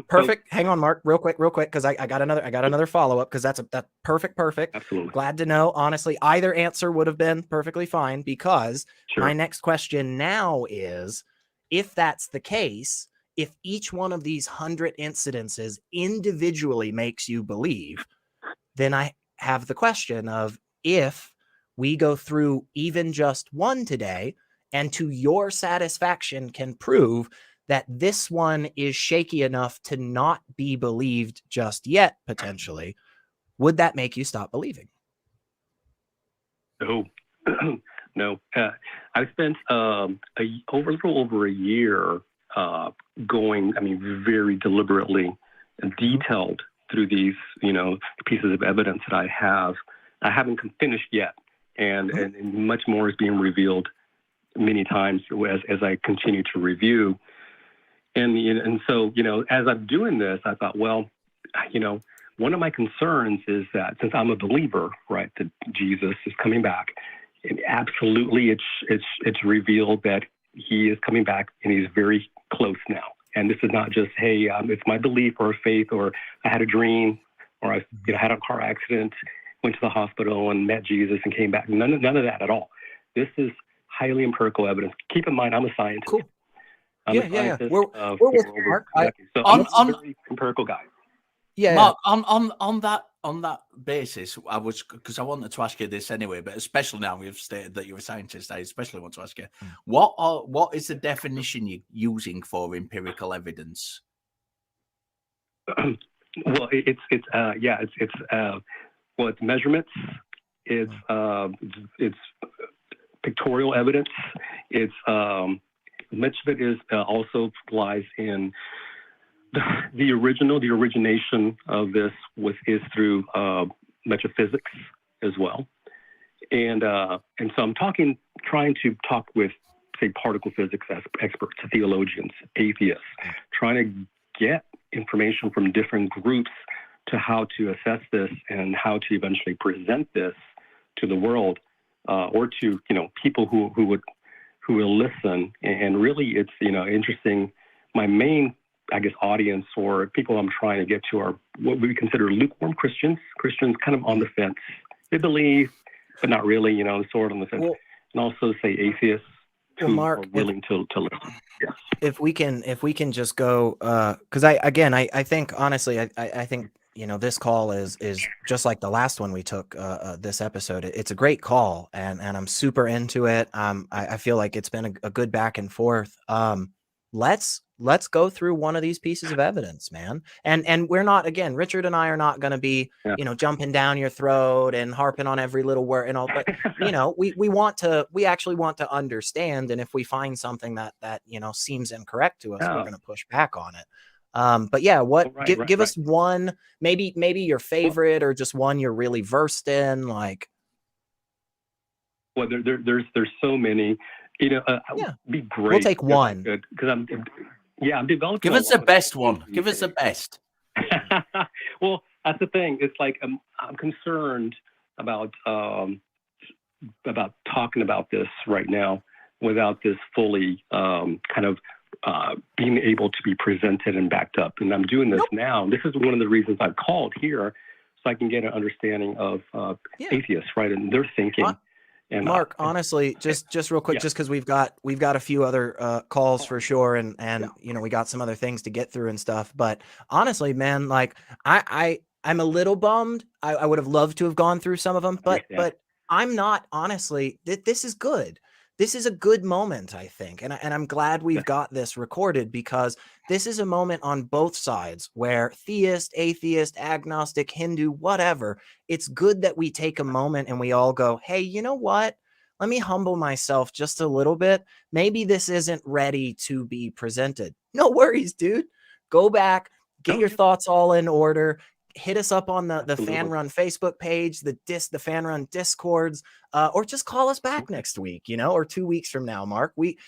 perfect. Hang on, Mark, real quick, because I got another follow-up because that's perfect. Absolutely. Glad to know. Honestly, either answer would have been perfectly fine because my next question now is, if that's the case, if each one of these 100 incidences individually makes you believe, then I have the question of, if we go through even just one today and to your satisfaction can prove that this one is shaky enough to not be believed just yet, potentially, would that make you stop believing? No. I spent a little over a year going, very deliberately and detailed through these, pieces of evidence that I have. I haven't finished yet, and much more is being revealed many times as I continue to review. And so, as I'm doing this, I thought, well, one of my concerns is that since I'm a believer, right, that Jesus is coming back, and absolutely it's revealed that he is coming back and he's very close now. And this is not just, hey, it's my belief or faith, or I had a dream, or I had a car accident, went to the hospital and met Jesus and came back. None of that at all. This is highly empirical evidence. Keep in mind, I'm a scientist. Cool. We're with you, Mark. So I'm a very empirical guy. Yeah. Mark, on that basis, because I wanted to ask you this anyway, but especially now we've stated that you're a scientist, I especially want to ask you, what is the definition you're using for empirical evidence? Well, it's measurements, it's pictorial evidence, it's much of it is also lies in the origination of this is through metaphysics as well, and so I'm trying to talk with, say, particle physics experts, theologians, atheists, trying to get information from different groups to how to assess this and how to eventually present this to the world, or to people who will listen. And really, it's interesting. My main, I guess, audience or people I'm trying to get to are what we consider lukewarm Christians kind of on the fence, they believe, but not really, sort of in the sense. Well, And also say atheists well, who Mark, are willing to listen. Yes. if we can just go, because I think honestly, I think this call is just like the last one we took this episode. It's a great call, and I'm super into it. I feel like it's been a good back and forth. Let's go through one of these pieces of evidence, man. And we're not, again, Richard and I are not going to be jumping down your throat and harping on every little word and all, but we actually want to understand, and if we find something that seems incorrect to us, we're going to push back on it. But yeah, give us one, maybe your favorite, or just one you're really versed in, like. Well, there's so many, be great. We'll take one. Because I'm developing. Give us the best one. Give us the best. Well, that's the thing. It's like I'm concerned about talking about this right now without this fully being able to be presented and backed up. And I'm doing this now. This is one of the reasons I've called here, so I can get an understanding of atheists, right, and their thinking. And Mark, honestly, just real quick, just because we've got a few other calls for sure, and we got some other things to get through and stuff. But honestly, man, like I'm a little bummed. I would have loved to have gone through some of them, but I'm not, honestly. This is good. This is a good moment, I think, and I'm glad we've got this recorded, because this is a moment on both sides where theist, atheist, agnostic, Hindu, whatever. It's good that we take a moment and we all go, hey, you know what? Let me humble myself just a little bit. Maybe this isn't ready to be presented. No worries, dude. Go back, get your thoughts all in order. Hit us up on the Fan Run Facebook page, the Fan Run Discords, or just call us back next week, or 2 weeks from now, Mark. We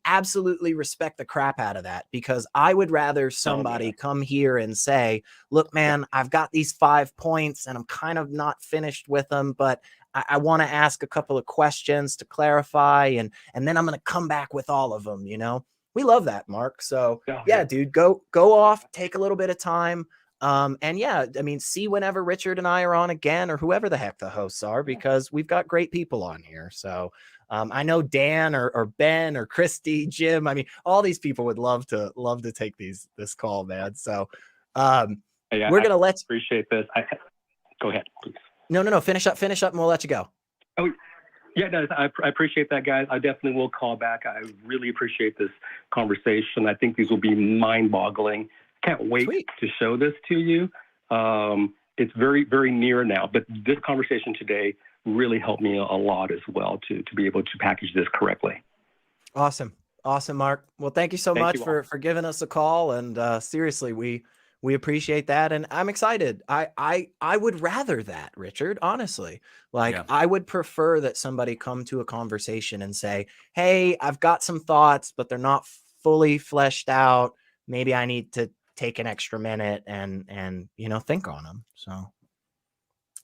absolutely respect the crap out of that, because I would rather somebody come here and say, look, man, I've got these 5 points and I'm kind of not finished with them, but I want to ask a couple of questions to clarify, and then I'm going to come back with all of them. We love that, Mark. So yeah, dude, go off, take a little bit of time. And yeah, I mean, see whenever Richard and I are on again, or whoever the heck the hosts are, because we've got great people on here. So I know Dan or Ben or Christy, Jim. I mean, all these people would love to take this call, man. So we're gonna appreciate this. Go ahead, please. No. Finish up, and we'll let you go. Oh, yeah, no, I appreciate that, guys. I definitely will call back. I really appreciate this conversation. I think these will be mind-boggling. Can't wait to show this to you. It's very, very near now, but this conversation today really helped me a lot as well to be able to package this correctly. Awesome, Mark. Well, thank you so much for giving us a call, and seriously, we appreciate that, and I'm excited. I would rather that, Richard, honestly. I would prefer that somebody come to a conversation and say, hey, I've got some thoughts, but they're not fully fleshed out. Maybe I need to take an extra minute and think on them. So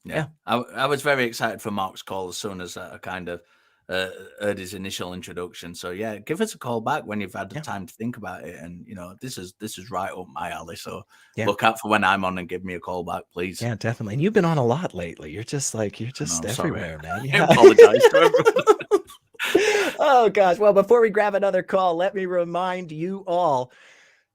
yeah. I was very excited for Mark's call as soon as I kind of heard his initial introduction. So yeah, give us a call back when you've had the time to think about it. And this is right up my alley. So look out for when I'm on and give me a call back, please. Yeah, definitely. And you've been on a lot lately. You're just everywhere, man. Yeah. I apologize to everyone. Oh gosh. Well, before we grab another call, let me remind you all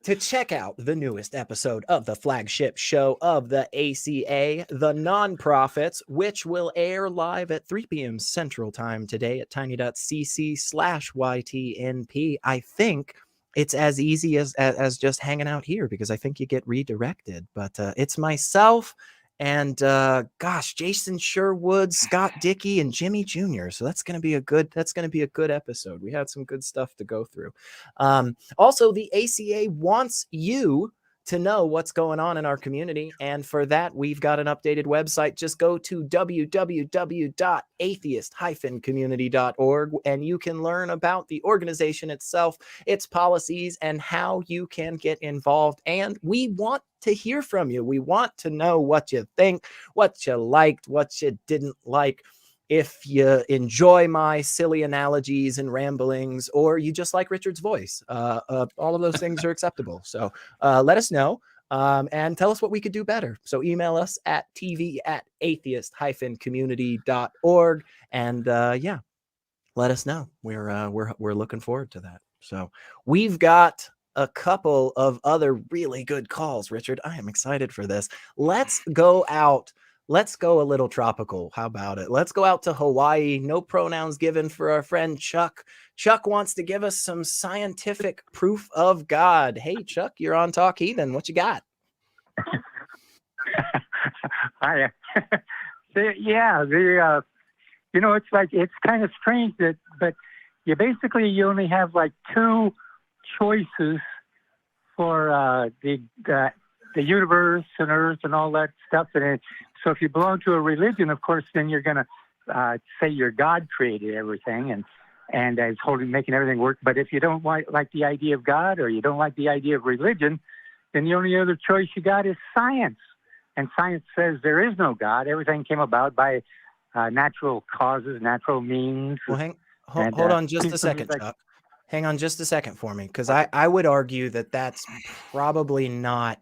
to check out the newest episode of the flagship show of the ACA, The Nonprofits, which will air live at 3 p.m. Central Time today at tiny.cc/YTNP. I think it's as easy as just hanging out here, because I think you get redirected. But it's myself and Jason Sherwood, Scott Dickey, and Jimmy Jr. So that's going to be a good episode. We had some good stuff to go through. Also, the ACA wants you to know what's going on in our community, and for that, we've got an updated website. Just go to www.atheist-community.org, and you can learn about the organization itself, its policies, and how you can get involved. And we want to hear from you. We want to know what you think, what you liked, what you didn't like. If you enjoy my silly analogies and ramblings, or you just like Richard's voice, all of those things are acceptable. So let us know. and tell us what we could do better. So email us at tv@atheist-community.org, and yeah, let us know. We're looking forward to that. So we've got a couple of other really good calls, Richard. I am excited for this. Let's go out. Let's go a little tropical. How about it? Let's go out to Hawaii. No pronouns given for our friend Chuck. Chuck wants to give us some scientific proof of God. Hey, Chuck, you're on Talk Heathen. What you got? Hi. It's like, it's kind of strange but you only have like two choices for the universe and Earth and all that stuff. So if you belong to a religion, of course, then you're going to say your God created everything and is making everything work. But if you don't like the idea of God, or you don't like the idea of religion, then the only other choice you got is science. And science says there is no God. Everything came about by natural causes, natural means. Well, hold on just a second, Chuck. Hang on just a second for me, because I would argue that that's probably not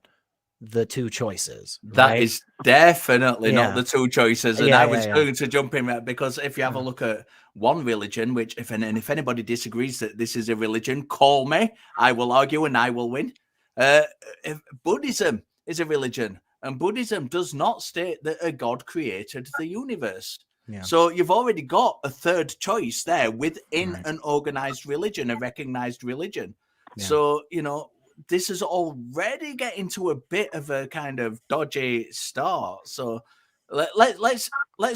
the two choices. Right? That is definitely not the two choices. And I was going to jump in there, because if you have a look at one religion, which if anybody disagrees that this is a religion, call me. I will argue and I will win. If Buddhism is a religion, and Buddhism does not state that a God created the universe. Yeah. So you've already got a third choice there within an organized religion, a recognized religion. Yeah. So, this is already getting to a bit of a kind of dodgy start. So let's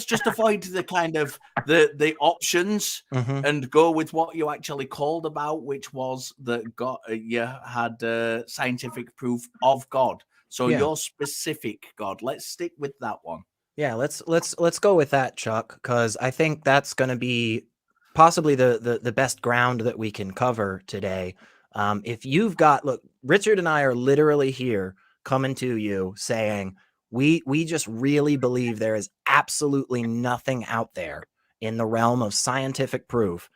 just avoid the kind of the options and go with what you actually called about, which was that God, you had scientific proof of God. So your specific God. Let's stick with that one. Yeah, let's go with that, Chuck, because I think that's going to be possibly the best ground that we can cover today. If you've got, look, Richard and I are literally here coming to you saying we just really believe there is absolutely nothing out there in the realm of scientific proof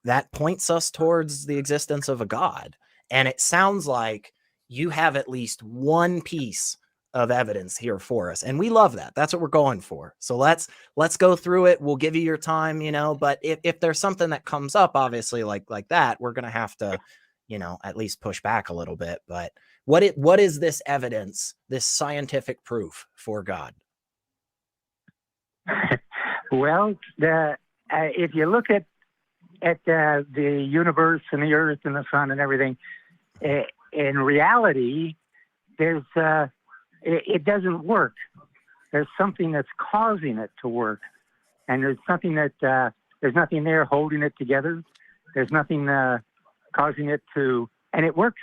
that points us towards the existence of a God. And it sounds like you have at least one piece of evidence here for us, and we love that. That's what we're going for. So let's go through it. We'll give you your time, but if there's something that comes up, obviously like that, we're gonna have to at least push back a little bit. But what is this evidence, this scientific proof for God? Well, if you look at the universe and the Earth and the sun and everything, in reality, it doesn't work. There's something that's causing it to work, and there's something there's nothing there holding it together. There's nothing causing it to, and it works.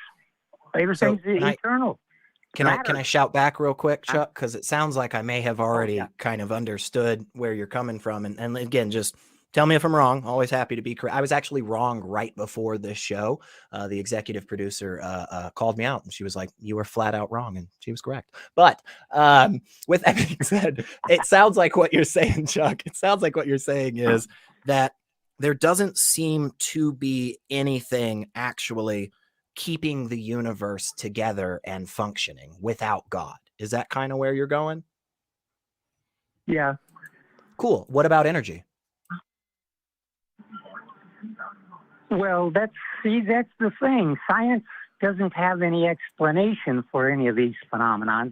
Everything's eternal. Can I shout back real quick, Chuck? Because it sounds like I may have already kind of understood where you're coming from, and again, just tell me if I'm wrong. Always happy to be correct. I was actually wrong right before this show. The executive producer called me out, and she was like, "You were flat out wrong," and she was correct. But with that being said, it sounds like what you're saying, Chuck. It sounds like what you're saying is that there doesn't seem to be anything actually keeping the universe together and functioning without God. Is that kind of where you're going? Yeah. Cool. What about energy? Well, that's the thing. Science doesn't have any explanation for any of these phenomena.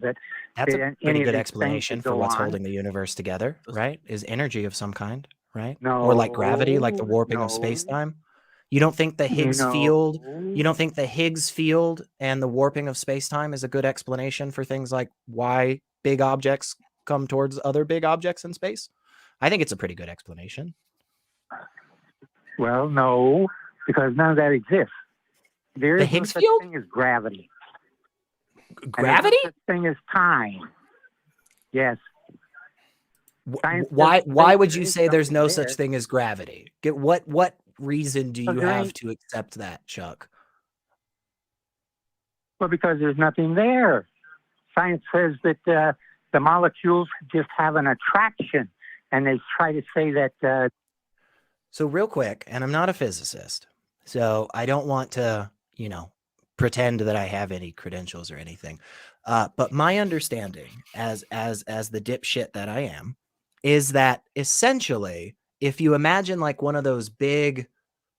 That's a pretty good explanation for what's holding the universe together, right? Is energy of some kind, right? No. Or like gravity, like the warping of space-time? You don't think the Higgs field, and the warping of space-time is a good explanation for things like why big objects come towards other big objects in space? I think it's a pretty good explanation. Well, no, because none of that exists. There is no such thing as gravity. Gravity? There's no such thing as time. Yes. Why would you say there's no such thing as gravity? What reason do you have to accept that, Chuck? Well, because there's nothing there. Science says that the molecules just have an attraction, and they try to say that. So real quick, and I'm not a physicist, so I don't want to, pretend that I have any credentials or anything. But my understanding, as the dipshit that I am, is that essentially, if you imagine like one of those big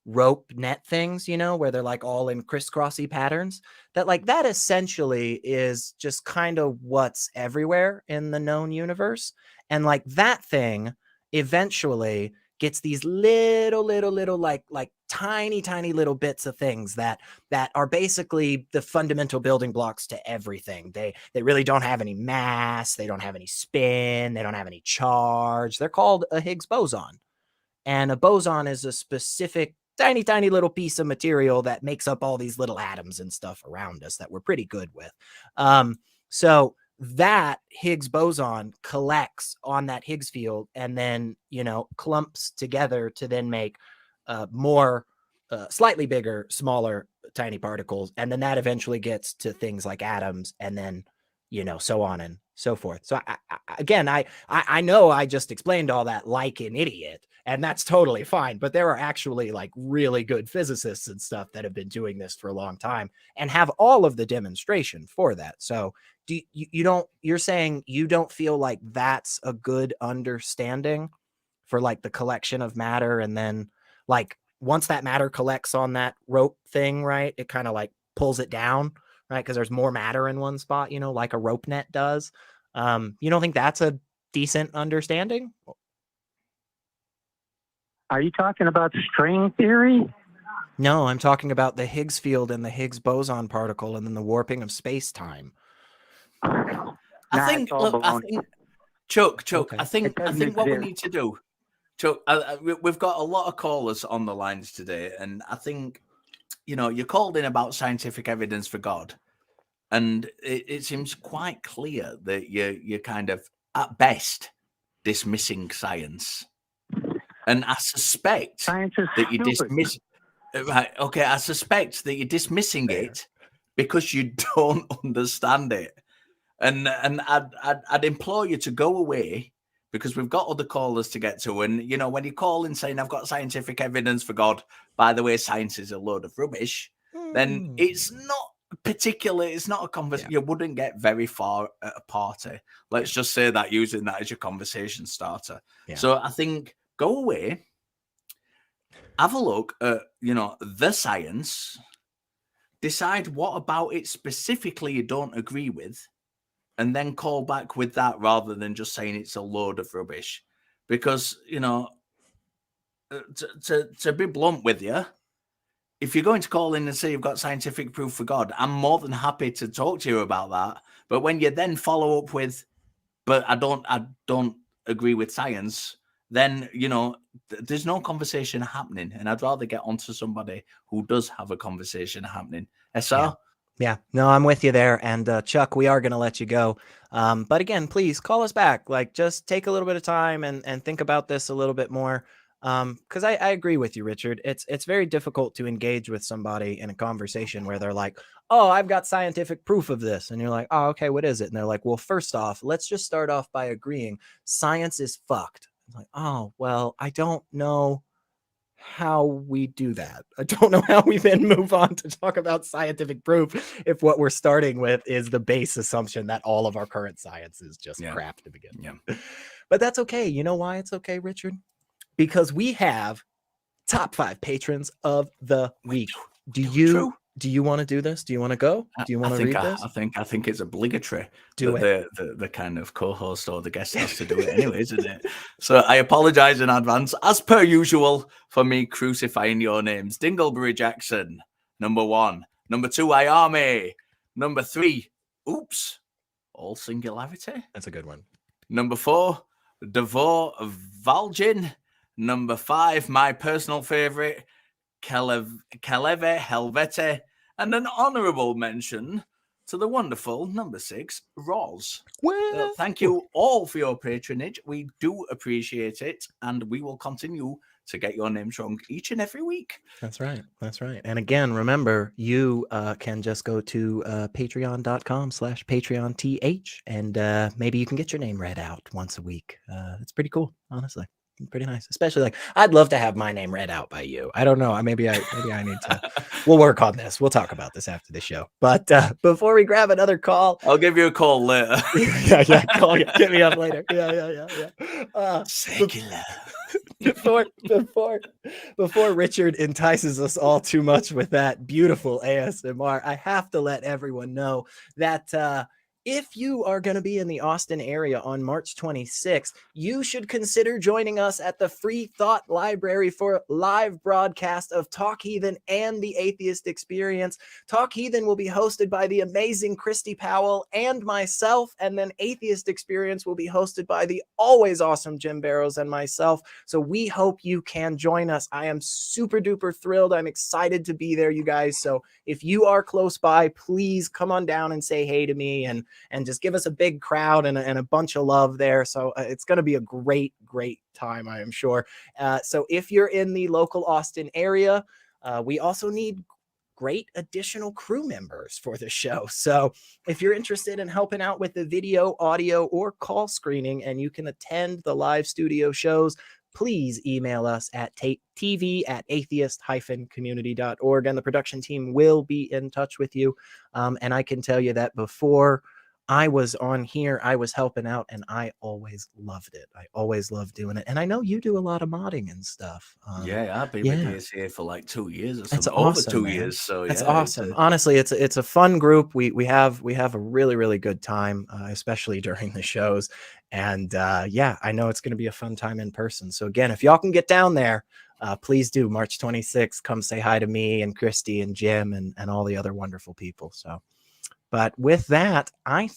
rope net things, you know, where they're like all in crisscrossy patterns, that essentially is just kind of what's everywhere in the known universe. And like that thing eventually gets these little like tiny little bits of things that are basically the fundamental building blocks to everything. They really don't have any mass, they don't have any spin, they don't have any charge. They're called a Higgs boson. And a boson is a specific tiny little piece of material that makes up all these little atoms and stuff around us that we're pretty good with. So that Higgs boson collects on that Higgs field and then, you know, clumps together to then make more slightly bigger, smaller, tiny particles. And then that eventually gets to things like atoms and then, you know, so on and so forth. So I know I just explained all that like an idiot, and that's totally fine. But there are actually like really good physicists and stuff that have been doing this for a long time and have all of the demonstration for that. So you're saying you don't feel like that's a good understanding for like the collection of matter, and then like once that matter collects on that rope thing, right, it kind of like pulls it down, right? Because there's more matter in one spot, you know, like a rope net does. You don't think that's a decent understanding? Are you talking about string theory? No, I'm talking about the Higgs field and the Higgs boson particle and then the warping of space-time. I think Chuck, Okay. I think what we need to do, Chuck, we've got a lot of callers on the lines today, and I think, you know, you're called in about scientific evidence for God, and it seems quite clear that you're kind of, at best, dismissing science. And I suspect that you dismiss. Right? Okay, I suspect that you're dismissing it because you don't understand it. And I'd implore you to go away, because we've got other callers to get to. And, you know, when you call in saying, I've got scientific evidence for God, by the way, science is a load of rubbish, then it's not particularly, it's not a conversation. You wouldn't get very far at a party. Let's just say that, using that as your conversation starter. Yeah. So I think go away, have a look at, you know, the science, decide what about it specifically you don't agree with, and then call back with that rather than just saying it's a load of rubbish. Because, you know, to be blunt with you, if you're going to call in and say you've got scientific proof for God, I'm more than happy to talk to you about that. But when you then follow up with, but I don't agree with science, then, you know, there's no conversation happening. And I'd rather get onto somebody who does have a conversation happening. SR? Yeah, no, I'm with you there. And Chuck, we are going to let you go. But again, please call us back. Like, just take a little bit of time and think about this a little bit more. Because I agree with you, Richard. It's very difficult to engage with somebody in a conversation where they're like, oh, I've got scientific proof of this. And you're like, oh, okay, what is it? And they're like, well, first off, let's just start off by agreeing science is fucked. It's like, oh, well, I don't know how we do that. I don't know how we then move on to talk about scientific proof if what we're starting with is the base assumption that all of our current science is just crap to begin with. But that's okay. You know why it's okay, Richard? Because we have top 5 patrons of the week. Do you want to do this? Do you want to go? Do you want to read this? I think it's obligatory. The kind of co-host or the guest has to do it anyway, isn't it? So I apologize in advance, as per usual, for me crucifying your names. Dingleberry Jackson, number 1. Number 2, Ayame. Number 3, oops, all singularity. That's a good one. Number 4, Devor Valgin. Number 5, my personal favorite, Keleve Helvete, and an honorable mention to the wonderful number 6, Roz. Well, thank you all for your patronage. We do appreciate it, and we will continue to get your names wrong each and every week. That's right. That's right. And again, remember, you can just go to patreon.com/PatreonTH, and maybe you can get your name read out once a week. It's pretty cool, honestly. Pretty nice. Especially like, I'd love to have my name read out by you. I don't know. Maybe I need to. We'll work on this. We'll talk about this after the show. But before we grab another call, I'll give you a call later. yeah. Call you. Get me up later. Yeah. Secular. Before Richard entices us all too much with that beautiful ASMR, I have to let everyone know that if you are going to be in the Austin area on March 26th, you should consider joining us at the Free Thought Library for a live broadcast of Talk Heathen and the Atheist Experience. Talk Heathen will be hosted by the amazing Christy Powell and myself, and then Atheist Experience will be hosted by the always awesome Jim Barrows and myself. So we hope you can join us. I am super duper thrilled. I'm excited to be there, you guys. So if you are close by, please come on down and say hey to me and just give us a big crowd and a bunch of love there. So it's going to be a great time, I am sure. So if you're in the local Austin area, we also need great additional crew members for the show. So if you're interested in helping out with the video, audio, or call screening, and you can attend the live studio shows, please email us at tv@atheist-community.org, and the production team will be in touch with you. And I can tell you that before I was on here, I was helping out, and I always loved it. I always loved doing it. And I know you do a lot of modding and stuff. Yeah, I've been with DSA for like 2 years or something. It's awesome, over 2 man. years. So it's yeah, awesome. Honestly, it's a fun group. We have a really good time, especially during the shows. And yeah, I know it's going to be a fun time in person. So again, if y'all can get down there, please do. March 26th, come say hi to me and Christy and Jim and all the other wonderful people. So. But with that, I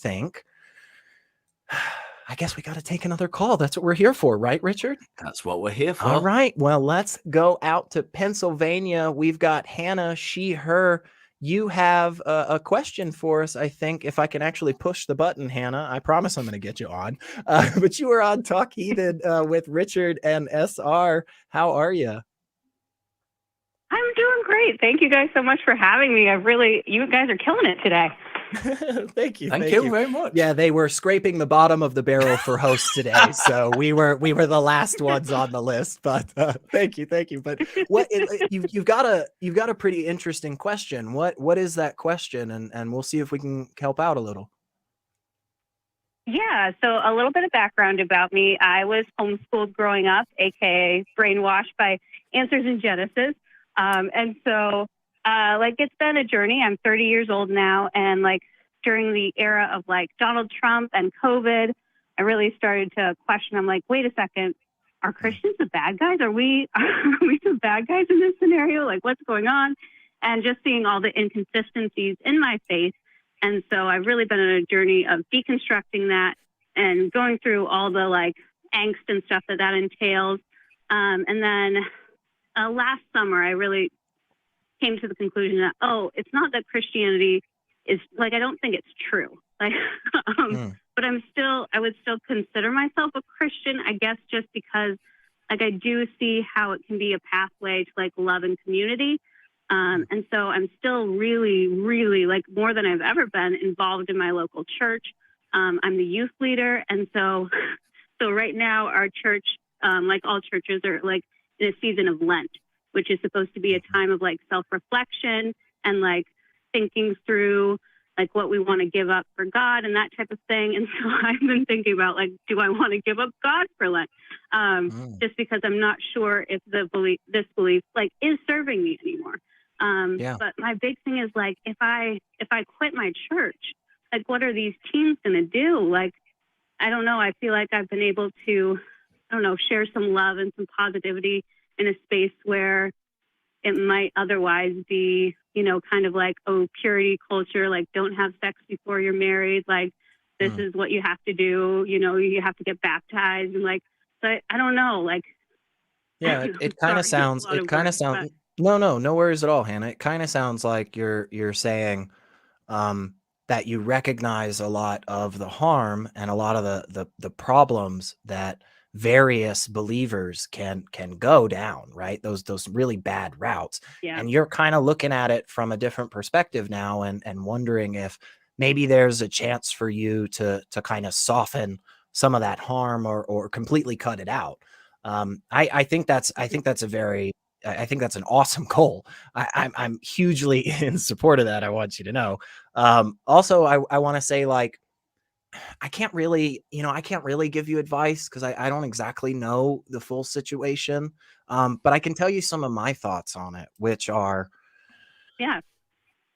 guess we got to take another call. That's what we're here for, right, Richard? That's what we're here for. All right. Well, let's go out to Pennsylvania. We've got Hannah, she, her. You have a question for us, I think, if I can actually push the button, Hannah. I promise I'm going to get you on. But you were on Talk Heathen with Richard and SR. How are you? I'm doing great. Thank you guys so much for having me. You guys are killing it today. Thank you. Thank you very much. Yeah, they were scraping the bottom of the barrel for hosts today, so we were the last ones on the list. But thank you. But what you've got a pretty interesting question. What is that question? And we'll see if we can help out a little. Yeah, so a little bit of background about me. I was homeschooled growing up, aka brainwashed by Answers in Genesis, and so. It's been a journey. I'm 30 years old now. And during the era of Donald Trump and COVID, I really started to question. I'm like, wait a second, are Christians the bad guys? Are we the bad guys in this scenario? What's going on? And just seeing all the inconsistencies in my faith. And so I've really been on a journey of deconstructing that and going through all the angst and stuff that entails. And then last summer, I really came to the conclusion that, it's not that Christianity is I don't think it's true. But I would still consider myself a Christian, I guess, just because I do see how it can be a pathway to love and community. And so I'm still really, really more than I've ever been involved in my local church. I'm the youth leader. And so right now our church, all churches, are in a season of Lent, which is supposed to be a time of self-reflection and thinking through what we want to give up for God and that type of thing. And so I've been thinking about do I want to give up God for Lent? Just because I'm not sure if this belief is serving me anymore. But my big thing is if I quit my church, what are these teens going to do? I don't know. I feel like I've been able to, share some love and some positivity in a space where it might otherwise be, purity culture, don't have sex before you're married. This is what you have to do. You have to get baptized. And but I don't know. Yeah, it kind of sounds, no worries at all, Hannah. It kind of sounds like you're saying, that you recognize a lot of the harm and a lot of the problems that various believers can go down, right? Those really bad routes. Yeah. And you're kind of looking at it from a different perspective now and wondering if maybe there's a chance for you to kind of soften some of that harm or completely cut it out. I think that's an awesome goal. I'm hugely in support of that. I want you to know. Also, I want to say, like, I can't really give you advice because I don't exactly know the full situation. But I can tell you some of my thoughts on it, which are, Yeah.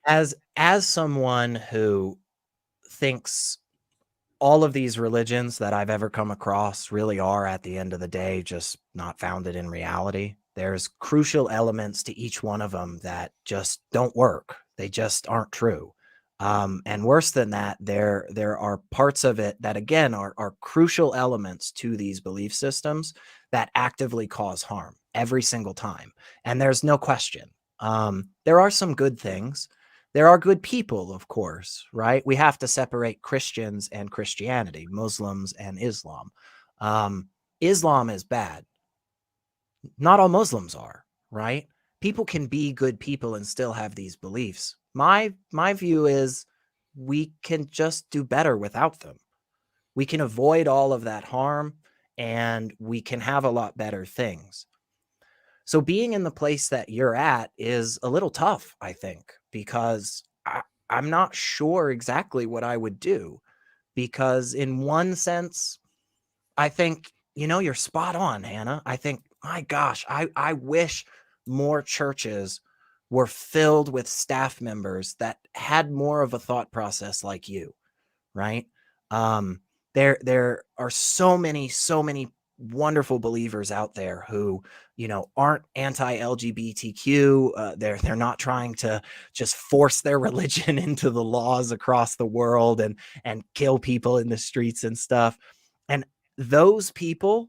as someone who thinks all of these religions that I've ever come across really are, at the end of the day, just not founded in reality. There's crucial elements to each one of them that just don't work. They just aren't true. And worse than that, there are parts of it that, again, are crucial elements to these belief systems that actively cause harm every single time. And there's no question. There are some good things. There are good people, of course, right? We have to separate Christians and Christianity, Muslims and Islam. Islam is bad. Not all Muslims are, right? People can be good people and still have these beliefs. My view is we can just do better without them. We can avoid all of that harm, and we can have a lot better things. So being in the place that you're at is a little tough, I think, because I'm not sure exactly what I would do. Because in one sense, I think, you're spot on, Hannah. I think, my gosh, I wish more churches were filled with staff members that had more of a thought process like you, right? There are so many wonderful believers out there who, aren't anti-LGBTQ. They're not trying to just force their religion into the laws across the world and kill people in the streets and stuff. And those people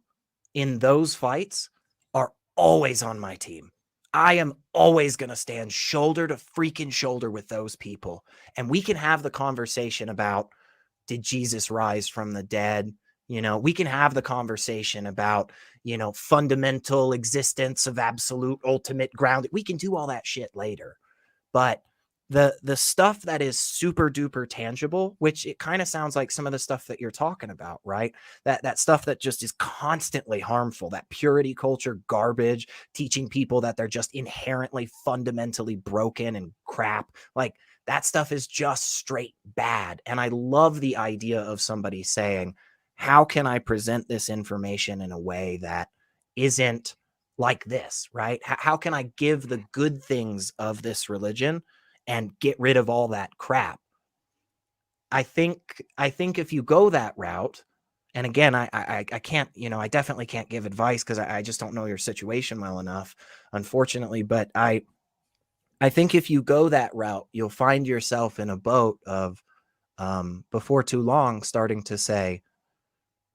in those fights are always on my team. I am always going to stand shoulder to freaking shoulder with those people. And we can have the conversation about, did Jesus rise from the dead? We can have the conversation about, fundamental existence of absolute ultimate ground. We can do all that shit later. But the stuff that is super duper tangible, which it kind of sounds like some of the stuff that you're talking about, right? That stuff that just is constantly harmful, that purity culture garbage, teaching people that they're just inherently fundamentally broken and crap. Like, that stuff is just straight bad. And I love the idea of somebody saying, how can I present this information in a way that isn't like this, right? How can I give the good things of this religion and get rid of all that crap? I think if you go that route, and again, I can't, I definitely can't give advice because I just don't know your situation well enough, unfortunately. But I think if you go that route, you'll find yourself in a boat of, before too long, starting to say,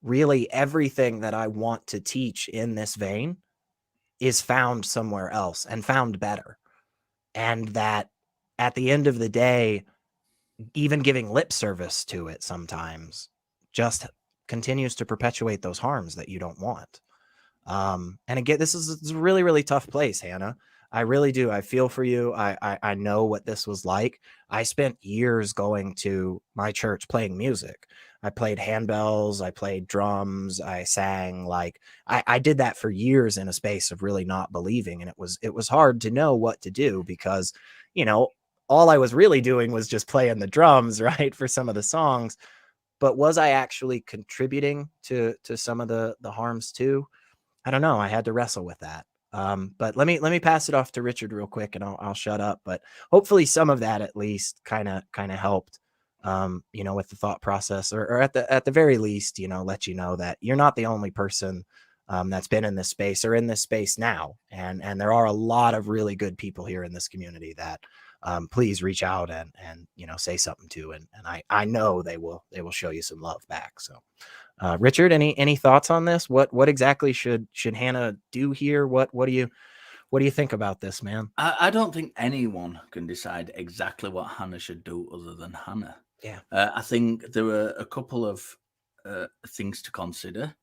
really, everything that I want to teach in this vein is found somewhere else and found better. And that at the end of the day, even giving lip service to it sometimes just continues to perpetuate those harms that you don't want. And again, this is a really, really tough place, Hannah. I really do. I feel for you. I know what this was like. I spent years going to my church playing music. I played handbells. I played drums. I sang. Like, I did that for years in a space of really not believing. And it was hard to know what to do because, all I was really doing was just playing the drums, right, for some of the songs. But was I actually contributing to some of the harms too? I don't know. I had to wrestle with that. But let me pass it off to Richard real quick, and I'll shut up. But hopefully some of that at least kind of helped, with the thought process, or at the very least, let you know that you're not the only person that's been in this space or in this space now. And there are a lot of really good people here in this community that please reach out and say something to, and I know they will show you some love back. So Richard, any thoughts on this? What exactly should Hannah do here? What do you think about this, man? I don't think anyone can decide exactly what Hannah should do other than Hannah. Yeah. I think there are a couple of things to consider.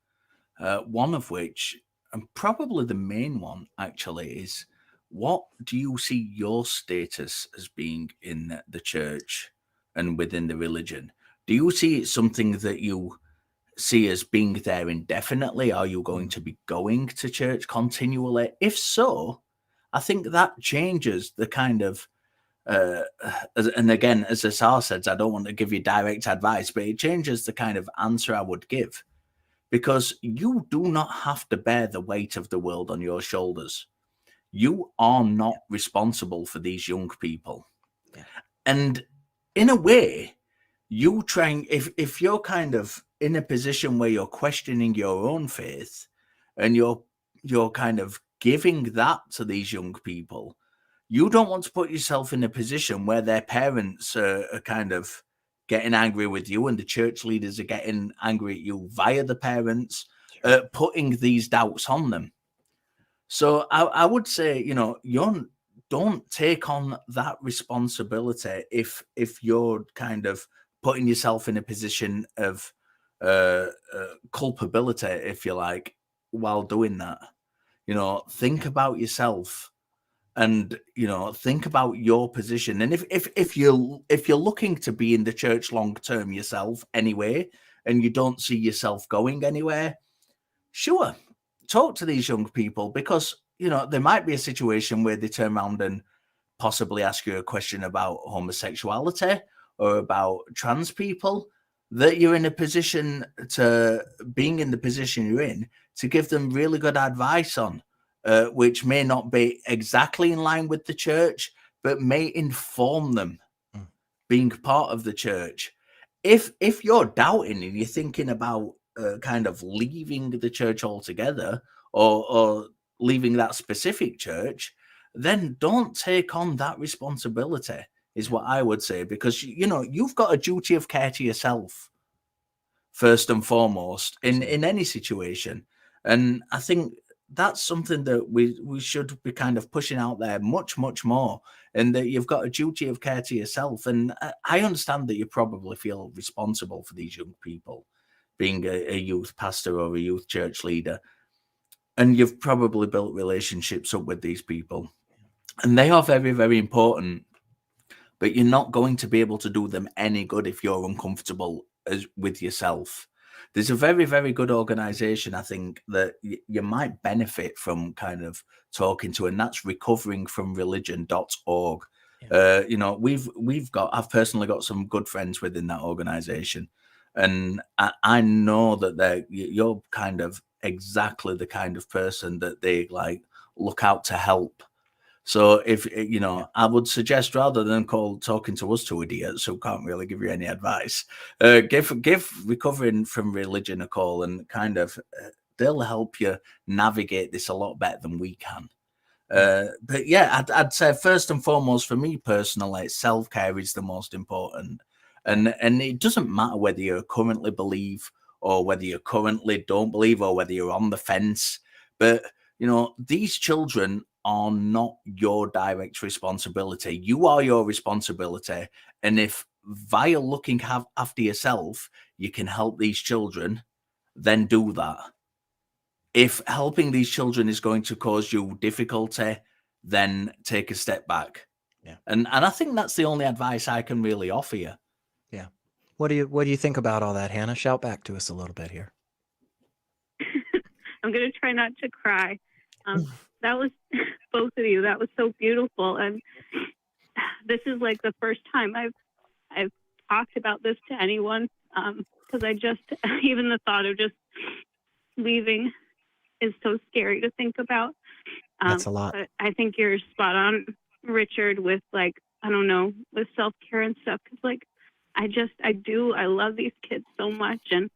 One of which, and probably the main one actually, is what do you see your status as being in the church and within the religion? Do you see it something that you see as being there indefinitely? Are you going to be going to church continually? If so, I think that changes the kind of and again, as Asar says, I don't want to give you direct advice, but it changes the kind of answer I would give, because you do not have to bear the weight of the world on your shoulders. You are not responsible for these young people. Yeah. And in a way, you trying, if you're kind of in a position where you're questioning your own faith and you're kind of giving that to these young people, you don't want to put yourself in a position where their parents are kind of getting angry with you and the church leaders are getting angry at you via the parents, putting these doubts on them. So I would say, don't take on that responsibility if you're kind of putting yourself in a position of culpability, if you like, while doing that. Think about yourself. And think about your position, and if you're looking to be in the church long term yourself anyway, and you don't see yourself going anywhere, sure, talk to these young people, because there might be a situation where they turn around and possibly ask you a question about homosexuality or about trans people, that you're in a position to being in the position you're in to give them really good advice on. Which may not be exactly in line with the church, but may inform them being part of the church. If you're doubting and you're thinking about kind of leaving the church altogether or leaving that specific church, then don't take on that responsibility, is what I would say, because you've got a duty of care to yourself first and foremost in any situation. And I think that's something that we should be kind of pushing out there much, much more, and that you've got a duty of care to yourself. And I understand that you probably feel responsible for these young people, being a youth pastor or a youth church leader, and you've probably built relationships up with these people, and they are very, very important, but you're not going to be able to do them any good if you're uncomfortable with yourself. There's a very, very good organization, I think, that you might benefit from kind of talking to, and that's recoveringfromreligion.org. I've personally got some good friends within that organization, and I know that you're kind of exactly the kind of person that they like look out to help. So if I would suggest, rather than talking to us two idiots who can't really give you any advice, give Recovering from Religion a call, and kind of they'll help you navigate this a lot better than we can. But yeah, I'd say first and foremost, for me personally, self-care is the most important, and it doesn't matter whether you currently believe or whether you currently don't believe or whether you're on the fence, but these children are not your direct responsibility. You are your responsibility. And if via looking after yourself, you can help these children, then do that. If helping these children is going to cause you difficulty, then take a step back. Yeah. And I think that's the only advice I can really offer you. Yeah. What do you think about all that, Hannah? Shout back to us a little bit here. I'm going to try not to cry. That was both of you. That was so beautiful. And this is like the first time I've talked about this to anyone, because even the thought of just leaving is so scary to think about. That's a lot. But I think you're spot on, Richard, with with self-care and stuff. Because I love these kids so much, and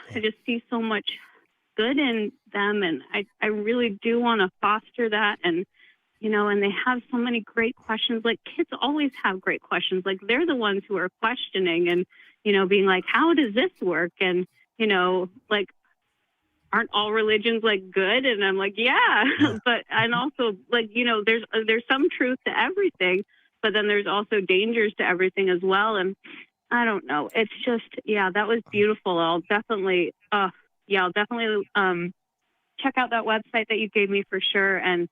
I just see so much good in them, and I really do want to foster that. And and they have so many great questions. Like, kids always have great questions. Like, they're the ones who are questioning and being like, how does this work? And aren't all religions good? And I'm like, yeah. But and also there's some truth to everything, but then there's also dangers to everything as well. And I don't know, it's just that was beautiful. I'll definitely check out that website that you gave me for sure. And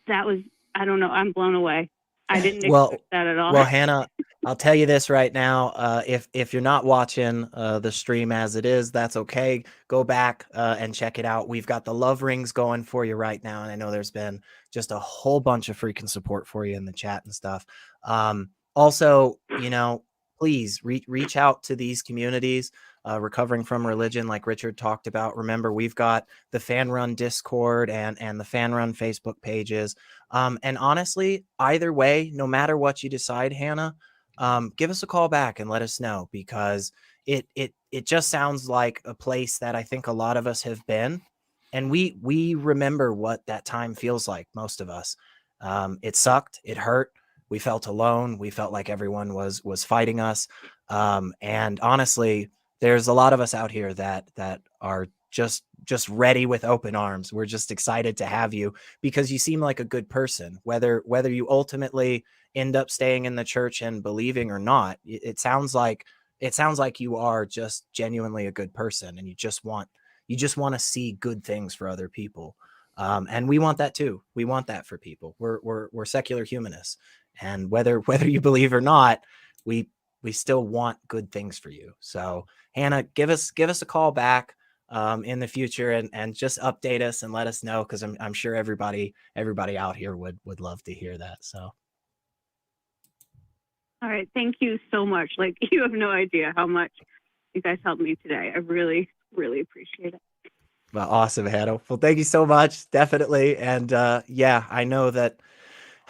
that was, I don't know, I'm blown away. I didn't Well, expect that at all. well, Hannah, I'll tell you this right now. If you're not watching the stream as it is, that's okay. Go back and check it out. We've got the love rings going for you right now, and I know there's been just a whole bunch of freaking support for you in the chat and stuff. Also, please reach out to these communities. Recovering from religion, like Richard talked about. Remember, we've got the Fan Run Discord and the Fan Run Facebook pages. And honestly, either way, no matter what you decide, Hannah, give us a call back and let us know, because it just sounds like a place that I think a lot of us have been, and we remember what that time feels like. Most of us, it sucked, it hurt. We felt alone. We felt like everyone was fighting us. And honestly, there's a lot of us out here that are just ready with open arms. We're just excited to have you, because you seem like a good person. Whether you ultimately end up staying in the church and believing or not, it sounds like you are just genuinely a good person, and you just want to see good things for other people. And we want that too. We want that for people. We're secular humanists, and whether you believe or not, we still want good things for you. So Hannah, give us a call back in the future and just update us and let us know, because I'm sure everybody out here would love to hear that. So. All right. Thank you so much. Like, you have no idea how much you guys helped me today. I really, really appreciate it. Well, awesome, Hannah. Well, thank you so much. Definitely. And yeah, I know that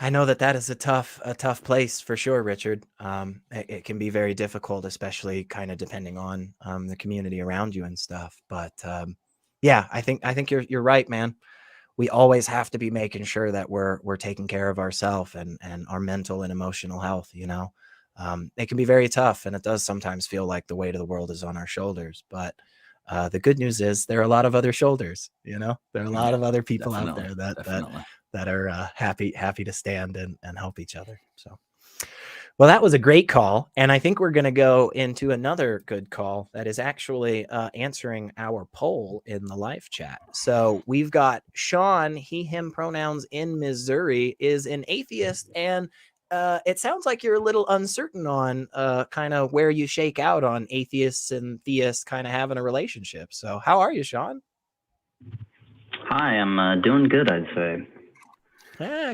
is a tough place for sure, Richard. It can be very difficult, especially kind of depending on the community around you and stuff. But yeah, I think you're right, man. We always have to be making sure that we're taking care of ourselves and our mental and emotional health. It can be very tough, and it does sometimes feel like the weight of the world is on our shoulders. But the good news is there are a lot of other shoulders. There are a lot of other people out there that are happy to stand and help each other. So, well, that was a great call. And I think we're going to go into another good call that is actually answering our poll in the live chat. So we've got Shawn, he, him pronouns in Missouri, is an atheist. And it sounds like you're a little uncertain on kind of where you shake out on atheists and theists kind of having a relationship. So how are you, Shawn? Hi, I'm doing good, I'd say.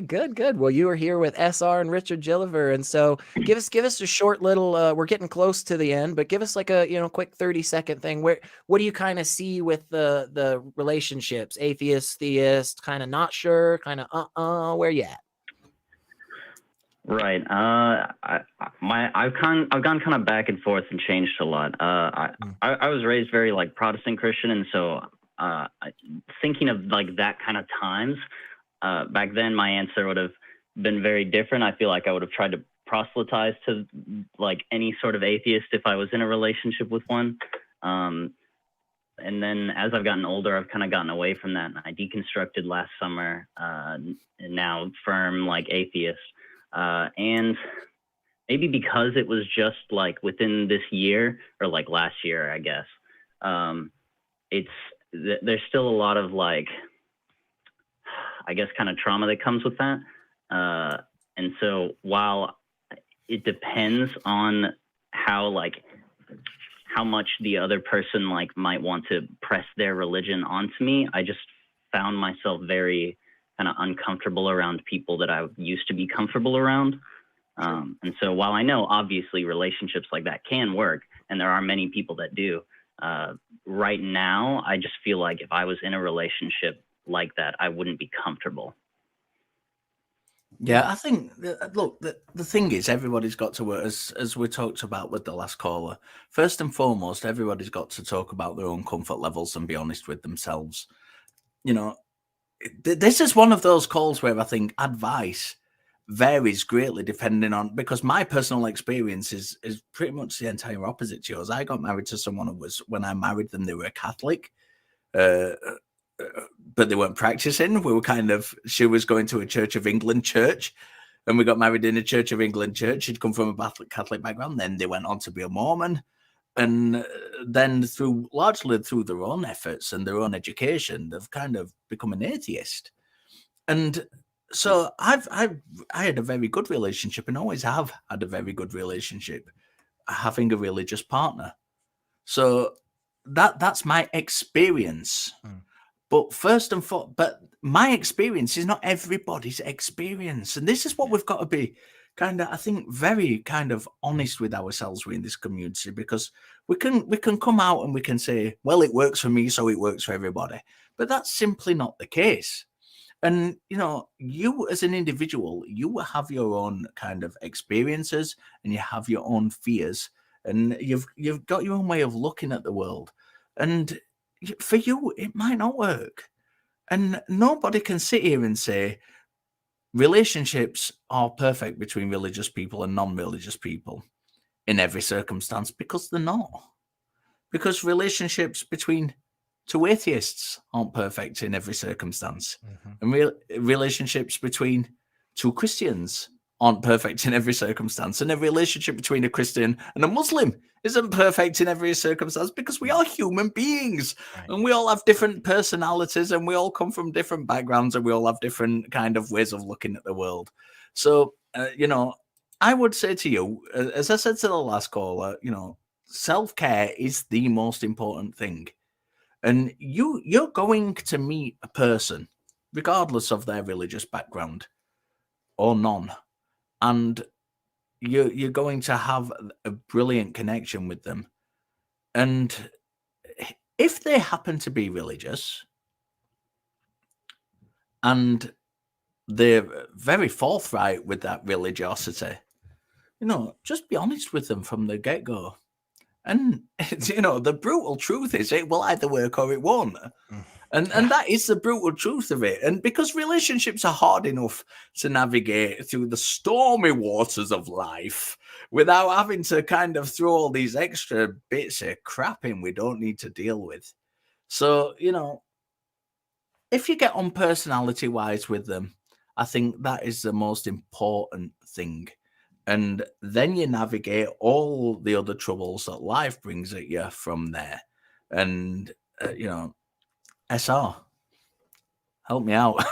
Good. Well, you are here with SR and Richard Gilliver, and so give us a short little. We're getting close to the end, but give us like a quick 30-second thing. What do you kind of see with the relationships? Atheist, theist, kind of not sure, kind of where you at? Right. I've gone kind of back and forth and changed a lot. I was raised very like Protestant Christian, and so thinking of like that kind of times. Back then, my answer would have been very different. I feel like I would have tried to proselytize to like any sort of atheist if I was in a relationship with one. And then as I've gotten older, I've kind of gotten away from that. And I deconstructed last summer, and now firm like atheist. And maybe because it was just like within this year or like last year, I guess, there's still a lot of like, I guess, kind of trauma that comes with that. And so while it depends on how much the other person like might want to press their religion onto me, I just found myself very kind of uncomfortable around people that I used to be comfortable around. And so while I know obviously relationships like that can work, and there are many people that do, right now, I just feel like if I was in a relationship like that, I wouldn't be comfortable. Yeah, I think, look, the thing is, everybody's got to work, as we talked about with the last caller, first and foremost, everybody's got to talk about their own comfort levels and be honest with themselves. This is one of those calls where I think advice varies greatly depending on, because my personal experience is pretty much the entire opposite to yours. I got married to someone who was, when I married them, they were a Catholic. But they weren't practicing. She was going to a Church of England church, and we got married in a Church of England church. She'd come from a Catholic background. Then they went on to be a Mormon. And then largely through their own efforts and their own education, they've kind of become an atheist. And So I had a very good relationship and always have had a very good relationship having a religious partner. So that's my experience. But but my experience is not everybody's experience. And this is what we've got to be kind of, I think, very kind of honest with ourselves in this community, because we can come out and we can say, well, it works for me, so it works for everybody. But that's simply not the case. And, you as an individual, you have your own kind of experiences and you have your own fears, and you've got your own way of looking at the world. And for you, it might not work. And nobody can sit here and say relationships are perfect between religious people and non-religious people in every circumstance, because they're not. Because relationships between two atheists aren't perfect in every circumstance. And relationships between two Christians aren't perfect in every circumstance. And a relationship between a Christian and a Muslim isn't perfect in every circumstance, because we are human beings, and we all have different personalities, and we all come from different backgrounds, and we all have different kind of ways of looking at the world. So, I would say to you, as I said to the last caller, self-care is the most important thing. And you're going to meet a person, regardless of their religious background or none, and you're going to have a brilliant connection with them. And if they happen to be religious and they're very forthright with that religiosity, just be honest with them from the get-go. And, the brutal truth is it will either work or it won't. And that is the brutal truth of it. And because relationships are hard enough to navigate through the stormy waters of life without having to kind of throw all these extra bits of crap in we don't need to deal with. So, if you get on personality-wise with them, I think that is the most important thing. And then you navigate all the other troubles that life brings at you from there. And, SR, help me out.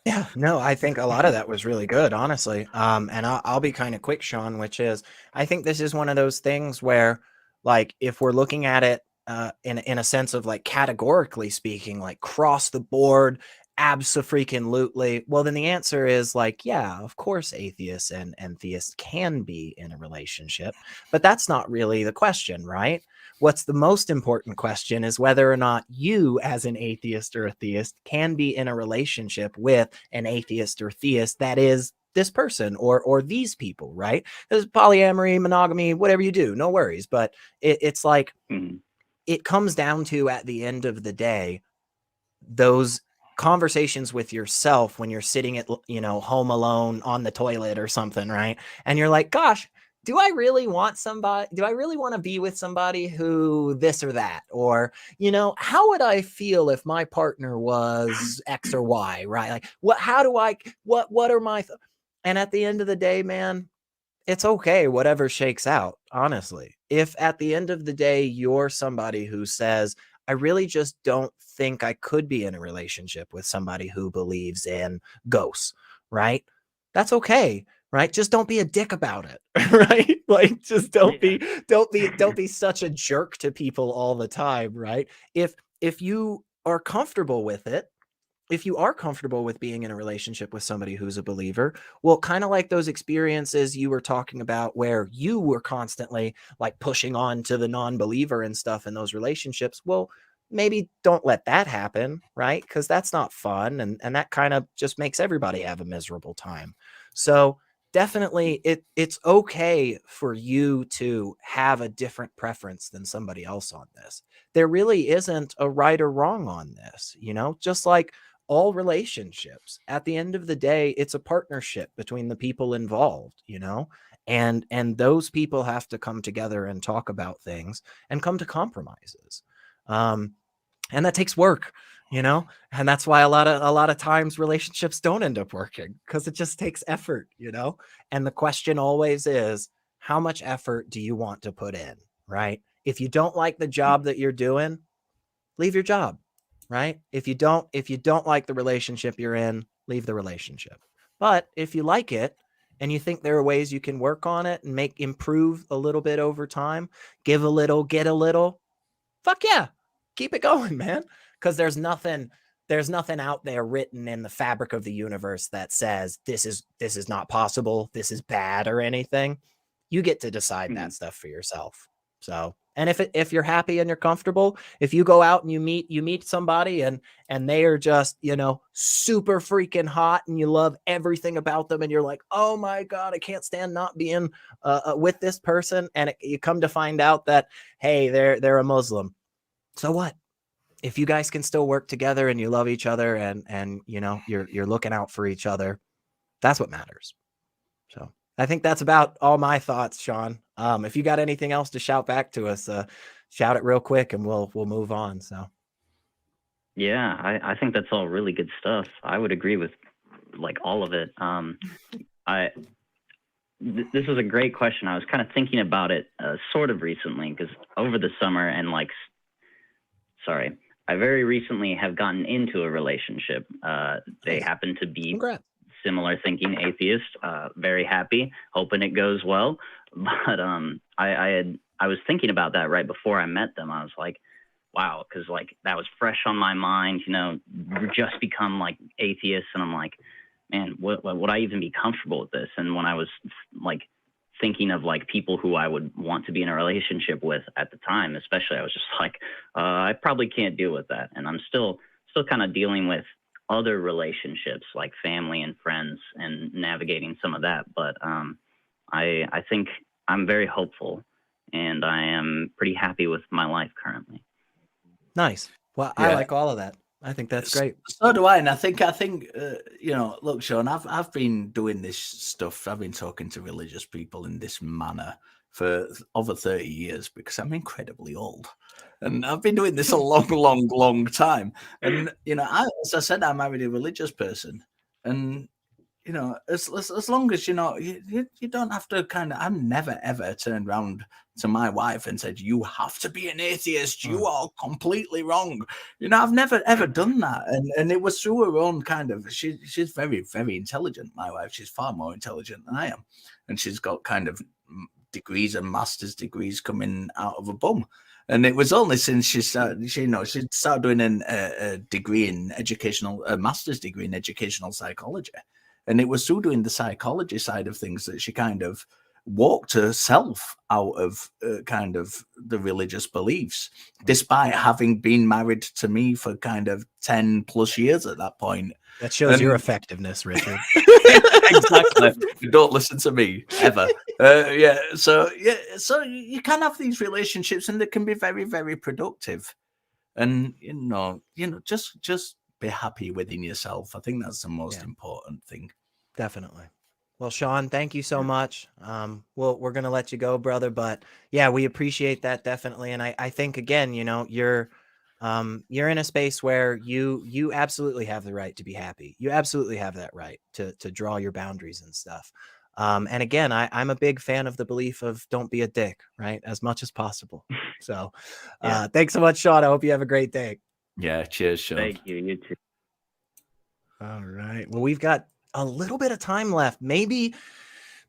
Yeah, no, I think a lot of that was really good, honestly. And I'll be kind of quick, Shawn, which is, I think this is one of those things where, like, if we're looking at it in a sense of, like, categorically speaking, like cross the board, abso-freaking-lutely, well, then the answer is, like, yeah, of course atheists and theists can be in a relationship, but that's not really the question, right? What's the most important question is whether or not you, as an atheist or a theist, can be in a relationship with an atheist or theist that is this person or these people, right? There's polyamory, monogamy, whatever you do, no worries. But it's like, it comes down to, at the end of the day, those conversations with yourself when you're sitting at, home alone on the toilet or something, right? And you're like, gosh, do I really want to be with somebody who this or that? Or, how would I feel if my partner was X or Y, right? Like, what are my, and at the end of the day, man, it's okay, whatever shakes out, honestly. If at the end of the day, you're somebody who says, I really just don't think I could be in a relationship with somebody who believes in ghosts, right? That's okay. Right? Just don't be a dick about it. Right? Like, just don't be such a jerk to people all the time. Right? If you are comfortable with it, if you are comfortable with being in a relationship with somebody who's a believer, well, kind of like those experiences you were talking about where you were constantly like pushing on to the non-believer and stuff in those relationships, well, maybe don't let that happen, right? Because that's not fun, and that kind of just makes everybody have a miserable time. So definitely it's okay for you to have a different preference than somebody else on this. There really isn't a right or wrong on this, just like all relationships. At the end of the day, it's a partnership between the people involved, and those people have to come together and talk about things and come to compromises. And that takes work, and that's why a lot of times relationships don't end up working, because it just takes effort, and the question always is, how much effort do you want to put in, right? If you don't like the job that you're doing, leave your job, right? If you don't like the relationship you're in, leave the relationship. But if you like it and you think there are ways you can work on it and improve a little bit over time, give a little, get a little, fuck yeah, keep it going, man. Because there's nothing out there written in the fabric of the universe that says this is not possible, this is bad or anything. You get to decide that stuff for yourself. So, and if you're happy and you're comfortable, if you go out and you meet somebody and they are just, super freaking hot and you love everything about them and you're like, oh my God, I can't stand not being with this person. And you come to find out that, hey, they're a Muslim. So what? If you guys can still work together and you love each other and you're looking out for each other, that's what matters. So I think that's about all my thoughts, Shawn. If you got anything else to shout back to us, shout it real quick and we'll move on. So yeah, I think that's all really good stuff. I would agree with like all of it. This was a great question. I was kind of thinking about it sort of recently because over the summer and I very recently have gotten into a relationship. They happen to be similar thinking atheist. Very happy, hoping it goes well. But I was thinking about that right before I met them. I was like, wow, because like that was fresh on my mind. We're just become like atheists, and I'm like, man, would I even be comfortable with this? And when I was like thinking of like people who I would want to be in a relationship with at the time, especially, I was just like, I probably can't deal with that. And I'm still kind of dealing with other relationships like family and friends and navigating some of that. But I think I'm very hopeful and I am pretty happy with my life currently. Nice. Well, yeah. I like all of that. I think that's great. So do I. And I think, look, Shawn, I've been doing this stuff. I've been talking to religious people in this manner for over 30 years because I'm incredibly old. And I've been doing this a long time. And, as I said, I married a religious person. And, as long as, you don't have to I've never, ever turned around to my wife and said, you have to be an atheist. You are completely wrong. I've never, ever done that. And it was through her own she's very, very intelligent, my wife. She's far more intelligent than I am. And she's got degrees and master's degrees coming out of a bum. And it was only since she started doing a degree in a master's degree in educational psychology. And it was through doing the psychology side of things that she walked herself out of the religious beliefs, despite having been married to me for 10 plus years at that point. That shows your effectiveness, Richard. Exactly. You don't listen to me ever. So you can have these relationships and they can be very, very productive. And just be happy within yourself. I think that's the most important thing. Definitely. Well, Shawn, thank you so much. We're going to let you go, brother, but yeah, we appreciate that definitely. And I think again, you're in a space where you absolutely have the right to be happy. You absolutely have that right to draw your boundaries and stuff. And again, I'm a big fan of the belief of don't be a dick, right? As much as possible. So thanks so much, Shawn. I hope you have a great day. Yeah. Cheers, Shawn. Thank you. You too. All right. Well, we've got a little bit of time left. Maybe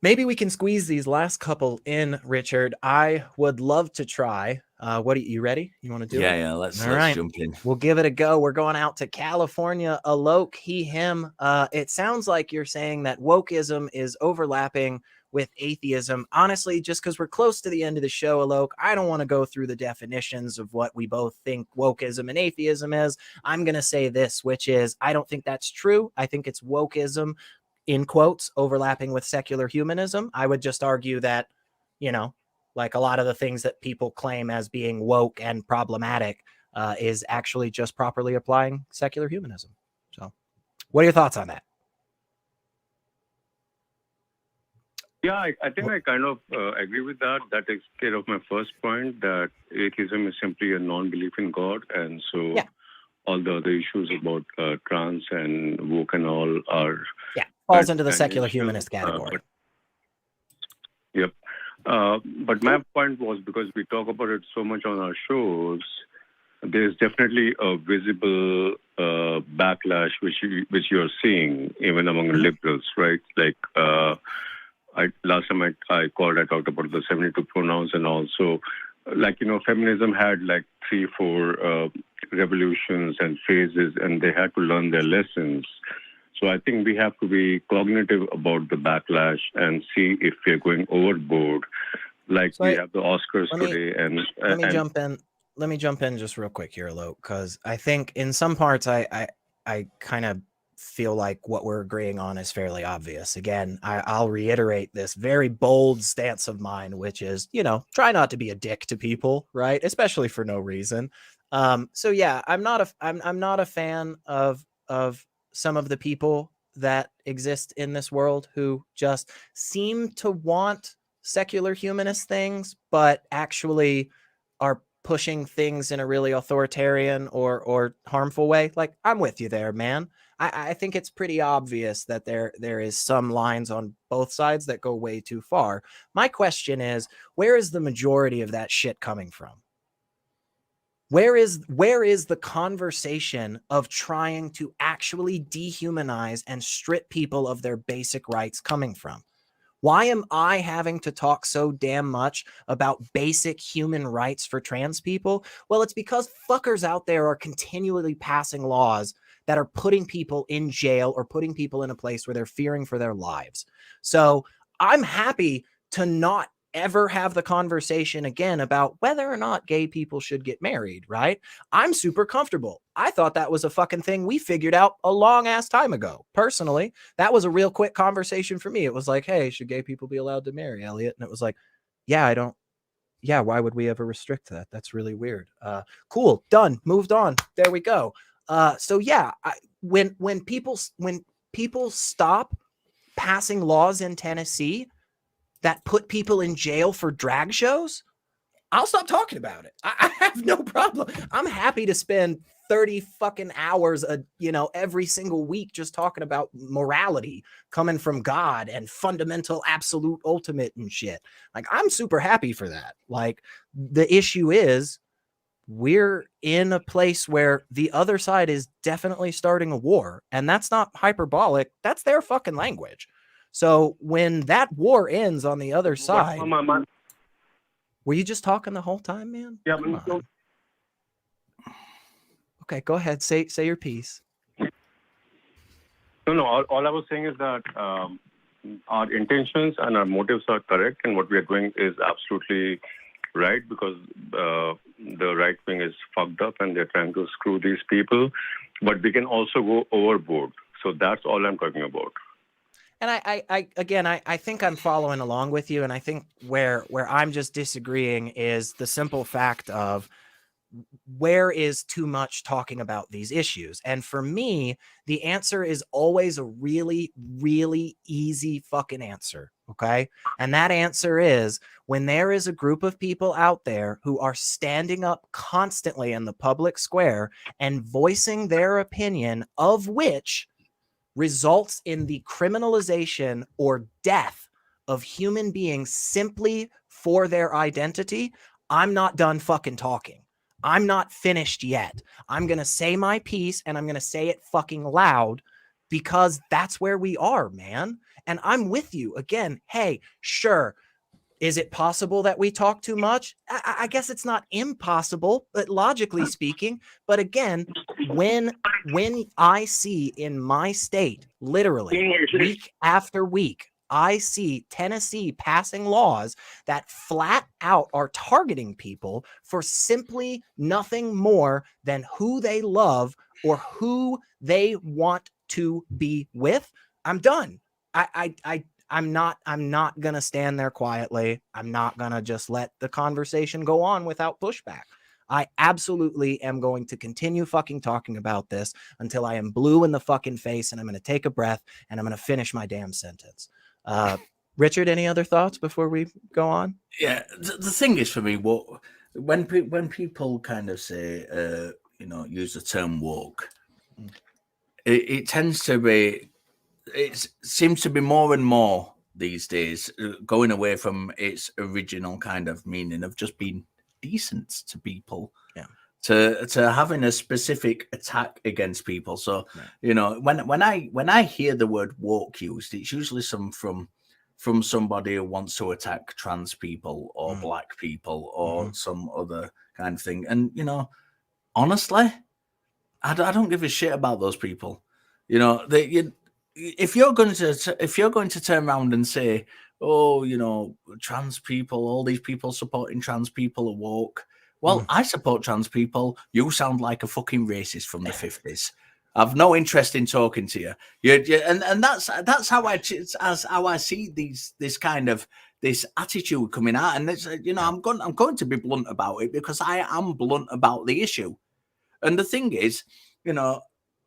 we can squeeze these last couple in, Richard. I would love to try. What are you ready? You want to do it? Yeah, let's jump in. We'll give it a go. We're going out to California. Alok, he, him. It sounds like you're saying that wokeism is overlapping with atheism. Honestly, just because we're close to the end of the show, Alok, I don't want to go through the definitions of what we both think wokeism and atheism is. I'm going to say this, which is I don't think that's true. I think it's wokeism, in quotes, overlapping with secular humanism. I would just argue that, like a lot of the things that people claim as being woke and problematic is actually just properly applying secular humanism. So what are your thoughts on that? Yeah, I think I kind of agree with that. That takes care of my first point, that atheism is simply a non-belief in God. And so all the other issues about trans and woke and all are... Yeah, falls into the secular humanist category. But my point was, because we talk about it so much on our shows, there's definitely a visible backlash which you're seeing even among liberals, right? Like last time I talked about the 72 pronouns, and also like, feminism had like 3-4 revolutions and phases, and they had to learn their lessons. So I think we have to be cognitive about the backlash and see if we're going overboard. Like we have the Oscars today, and let me jump in. Let me jump in just real quick here, Alok, because I think in some parts I kind of feel like what we're agreeing on is fairly obvious. Again, I'll reiterate this very bold stance of mine, which is, try not to be a dick to people, right? Especially for no reason. So yeah, I'm not a fan of some of the people that exist in this world who just seem to want secular humanist things, but actually are pushing things in a really authoritarian or harmful way. Like, I'm with you there, man. I think it's pretty obvious that there is some lines on both sides that go way too far. My question is, where is the majority of that shit coming from? Where is the conversation of trying to actually dehumanize and strip people of their basic rights coming from? Why am I having to talk so damn much about basic human rights for trans people? Well, it's because fuckers out there are continually passing laws that are putting people in jail or putting people in a place where they're fearing for their lives. So I'm happy to not ever have the conversation again about whether or not gay people should get married, right? I'm super comfortable. I thought that was a fucking thing we figured out a long ass time ago. Personally, that was a real quick conversation for me. It was like, hey, should gay people be allowed to marry, Elliot? And it was like, yeah, why would we ever restrict that? That's really weird. Cool, done, moved on. There we go. So yeah, when people stop passing laws in Tennessee that put people in jail for drag shows, I'll stop talking about it. I have no problem. I'm happy to spend 30 fucking hours, every single week just talking about morality coming from God and fundamental, absolute, ultimate and shit. Like, I'm super happy for that. Like, the issue is we're in a place where the other side is definitely starting a war, and that's not hyperbolic. That's their fucking language. So when that war ends on the other side, were you just talking the whole time, man? Yeah. Okay, go ahead. Say your piece. No. All I was saying is that our intentions and our motives are correct, and what we are doing is absolutely right, because the right wing is fucked up and they're trying to screw these people. But we can also go overboard. So that's all I'm talking about. And I think I'm following along with you. And I think where I'm just disagreeing is the simple fact of where is too much talking about these issues. And for me, the answer is always a really, really easy fucking answer. Okay. And that answer is when there is a group of people out there who are standing up constantly in the public square and voicing their opinion, of which results in the criminalization or death of human beings simply for their identity, I'm not done fucking talking. I'm not finished yet. I'm going to say my piece, and I'm going to say it fucking loud, because that's where we are, man. And I'm with you. Again, hey, sure. Is it possible that we talk too much? I guess it's not impossible, but logically speaking. But again, when I see in my state, literally week after week, I see Tennessee passing laws that flat out are targeting people for simply nothing more than who they love or who they want to be with, I'm done. I'm not going to stand there quietly. I'm not going to just let the conversation go on without pushback. I absolutely am going to continue fucking talking about this until I am blue in the fucking face, and I'm going to take a breath and I'm going to finish my damn sentence. Richard, any other thoughts before we go on? Yeah, the thing is for me, when people kind of say, use the term woke, it tends to be, it seems to be more and more these days going away from its original kind of meaning of just being decent to people. Yeah. to having a specific attack against people. So you know, when I hear the word woke used, it's usually from somebody who wants to attack trans people or black people or some other kind of thing. And you know, honestly, I don't give a shit about those people. You know, if you're going to turn around and say, oh, you know, trans people, all these people supporting trans people are woke. Well, I support trans people. You sound like a fucking racist from the 50s. I've no interest in talking to you. And that's how I see this kind of this attitude coming out. And it's, you know, I'm going to be blunt about it because I am blunt about the issue. And the thing is, you know,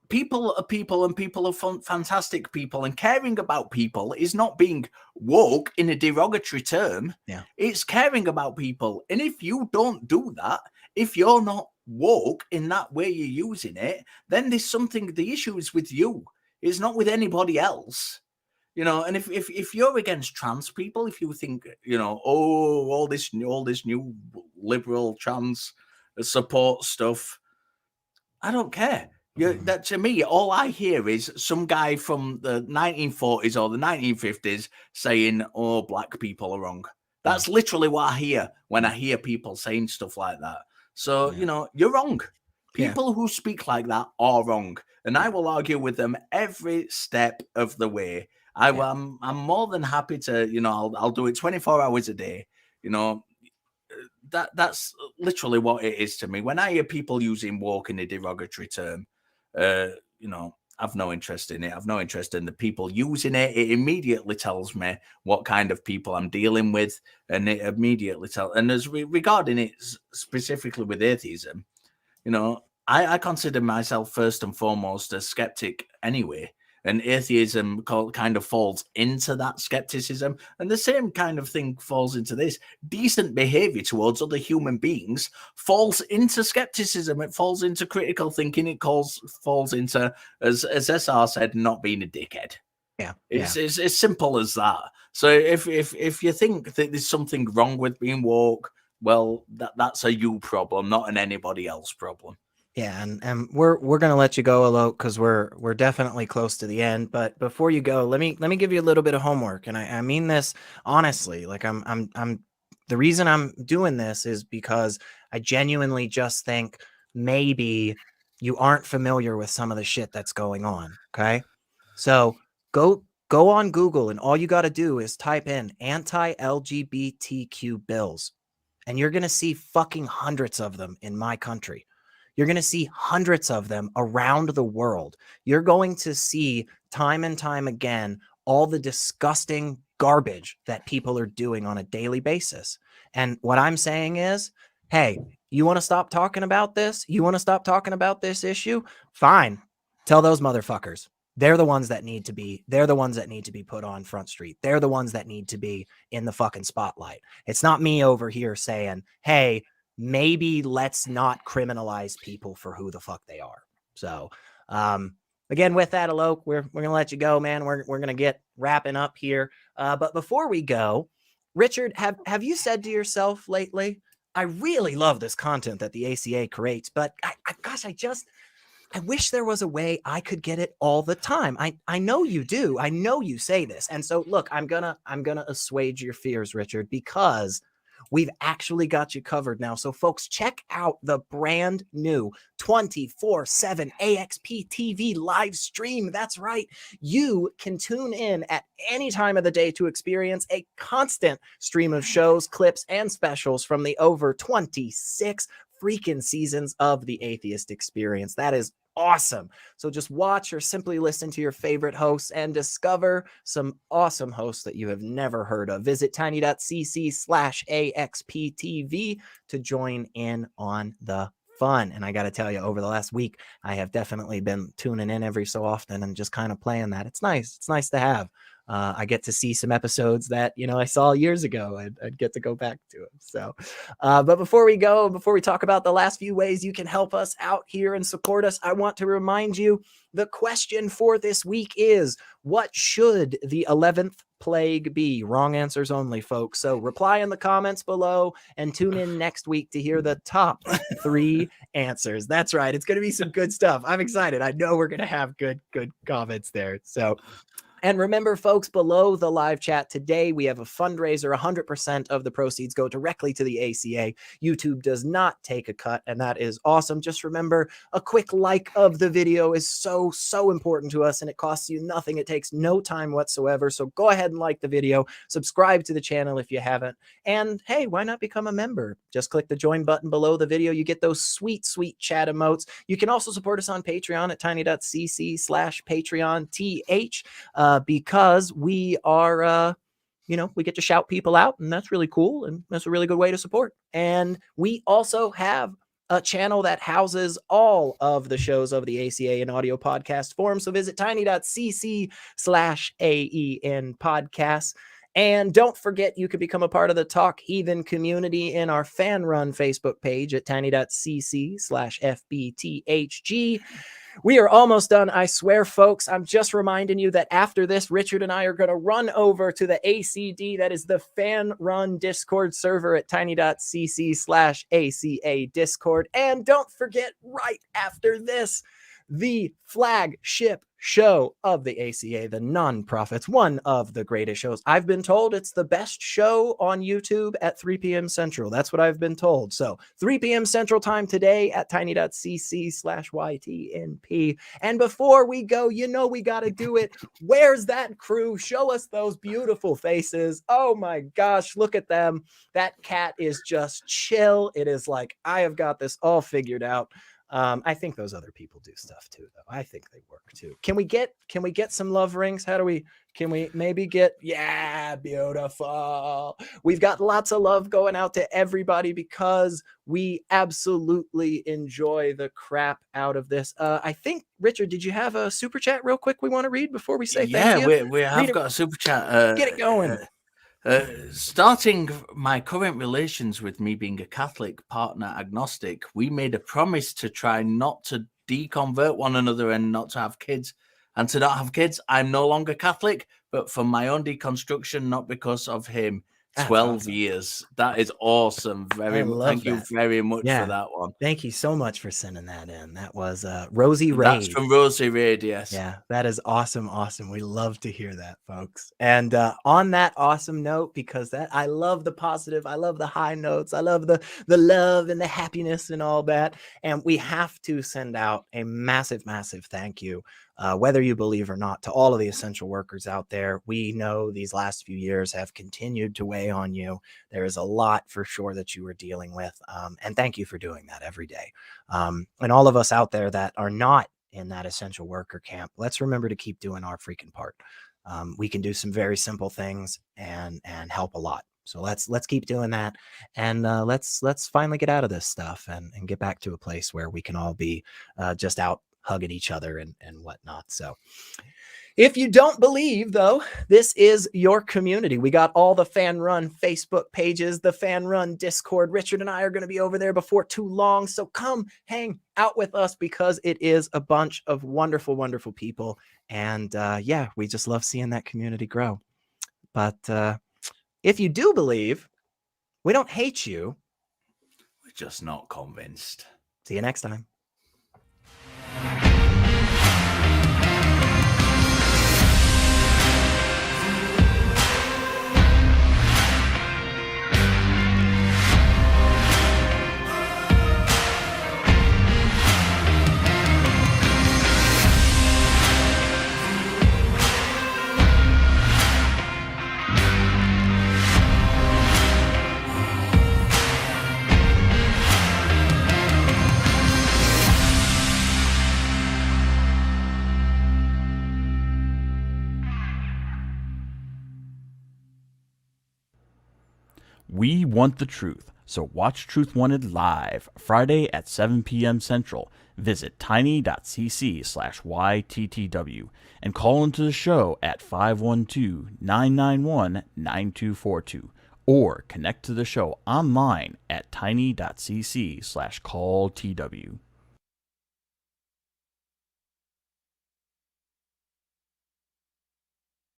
people are people and people are fantastic people, and caring about people is not being woke in a derogatory term. Yeah. It's caring about people. And if you don't do that, if you're not woke in that way you're using it, then there's something, the issue is with you. It's not with anybody else. You know, and if you're against trans people, if you think, you know, oh, all this new liberal trans support stuff, I don't care. That to me, all I hear is some guy from the 1940s or the 1950s saying, "Oh, black people are wrong." That's literally what I hear when I hear people saying stuff like that. So you know, you're wrong. People who speak like that are wrong, and I will argue with them every step of the way. I'm more than happy to, you know, I'll do it 24 hours a day. You know, that's literally what it is to me. When I hear people using woke in a derogatory term, you know, I've no interest in it. I've no interest in the people using it. It immediately tells me what kind of people I'm dealing with, and it immediately tells. And as regarding it specifically with atheism, you know, I consider myself first and foremost a skeptic anyway. And atheism kind of falls into that skepticism. And the same kind of thing falls into this. Decent behavior towards other human beings falls into skepticism. It falls into critical thinking. It falls into, as SR said, not being a dickhead. Yeah. It's as simple as that. So if you think that there's something wrong with being woke, well, that's a you problem, not an anybody else problem. Yeah, and we're gonna let you go, Alok, because we're definitely close to the end. But before you go, let me give you a little bit of homework, and I mean this honestly. Like I'm the reason I'm doing this is because I genuinely just think maybe you aren't familiar with some of the shit that's going on. Okay, so go on Google, and all you got to do is type in anti-LGBTQ bills, and you're gonna see fucking hundreds of them in my country. You're going to see hundreds of them around the world. You're going to see time and time again all the disgusting garbage that people are doing on a daily basis. And what I'm saying is, hey, you want to stop talking about this? You want to stop talking about this issue? Fine. Tell those motherfuckers. They're the ones that need to be put on Front Street. They're the ones that need to be in the fucking spotlight. It's not me over here saying, hey, maybe let's not criminalize people for who the fuck they are. So, again, with that, Alok, we're going to let you go, man. We're going to get wrapping up here. But before we go, Richard, have you said to yourself lately, I really love this content that the ACA creates, but I wish there was a way I could get it all the time. I know you do. I know you say this. And so look, I'm going to assuage your fears, Richard, because we've actually got you covered now. So folks, check out the brand new 24/7 AXP TV live stream. That's right. You can tune in at any time of the day to experience a constant stream of shows, clips, and specials from the over 26 freaking seasons of the Atheist Experience. That is awesome. So just watch or simply listen to your favorite hosts and discover some awesome hosts that you have never heard of. Visit tiny.cc/AXPTV to join in on the fun. And I got to tell you, over the last week, I have definitely been tuning in every so often and just kind of playing that. It's nice. It's nice to have. I get to see some episodes that, you know, I saw years ago. I'd get to go back to them. So, but before we talk about the last few ways you can help us out here and support us, I want to remind you the question for this week is, what should the 11th plague be? Wrong answers only, folks. So reply in the comments below and tune in next week to hear the top 3 answers. That's right. It's going to be some good stuff. I'm excited. I know we're going to have good comments there. So, and remember, folks, below the live chat today, we have a fundraiser. 100% of the proceeds go directly to the ACA. YouTube does not take a cut, and that is awesome. Just remember, a quick like of the video is so important to us, and it costs you nothing. It takes no time whatsoever. So go ahead and like the video, subscribe to the channel if you haven't, and hey, why not become a member? Just click the join button below the video. You get those sweet chat emotes. You can also support us on Patreon at tiny.cc/PatreonTH. Because we are, we get to shout people out, and that's really cool, and that's a really good way to support. And we also have a channel that houses all of the shows of the ACA in audio podcast form. So visit tiny.cc/AEN podcasts. And don't forget, you can become a part of the Talk Heathen community in our fan-run Facebook page at tiny.cc/FBTHG. We are almost done, I swear, folks. I'm just reminding you that after this, Richard and I are going to run over to the ACD. That is the fan-run Discord server at tiny.cc/ACA Discord. And don't forget, right after this, the flagship show of the ACA, the Nonprofits, one of the greatest shows. I've been told it's the best show on YouTube at 3 p.m. Central. That's what I've been told. So 3 p.m. Central time today at tiny.cc/YTNP. And before we go, we got to do it. Where's that crew? Show us those beautiful faces. Oh my gosh, look at them. That cat is just chill. It is like, I have got this all figured out. I think those other people do stuff too, though. I think they work too. Can we get some love rings? Can we maybe get, yeah, beautiful. We've got lots of love going out to everybody because we absolutely enjoy the crap out of this. I think, Richard, did you have a super chat real quick we want to read before we say thank you? Yeah, we have got a super chat. Get it going. Starting my current relations with me being a Catholic partner agnostic, we made a promise to try not to deconvert one another and not to have kids. And to not have kids, I'm no longer Catholic, but for my own deconstruction, not because of him. That's 12 awesome. years. That is awesome. Thank you very much for that one. Thank you so much for sending that in. That was Rosie Raid. That's from Rosie Raid, yes. Yeah, that is awesome. We love to hear that, folks. And on that awesome note, because I love the positive, I love the high notes, I love the love and the happiness and all that. And we have to send out a massive thank you, whether you believe or not, to all of the essential workers out there. We know these last few years have continued to weigh on you. There is a lot for sure that you are dealing with. And thank you for doing that every day. And all of us out there that are not in that essential worker camp, let's remember to keep doing our freaking part. We can do some very simple things and help a lot. So let's keep doing that. And let's finally get out of this stuff and get back to a place where we can all be just out hugging each other and whatnot. So if you don't believe, though, this is your community. We got all the fan run Facebook pages, the fan run Discord. Richard and I are going to be over there before too long. So come hang out with us because it is a bunch of wonderful people. And yeah, we just love seeing that community grow. But if you do believe, we don't hate you. We're just not convinced. See you next time. We want the truth, so watch Truth Wanted live Friday at 7 p.m. Central. Visit tiny.cc/YTTW and call into the show at 512-991-9242 or connect to the show online at tiny.cc/calltw.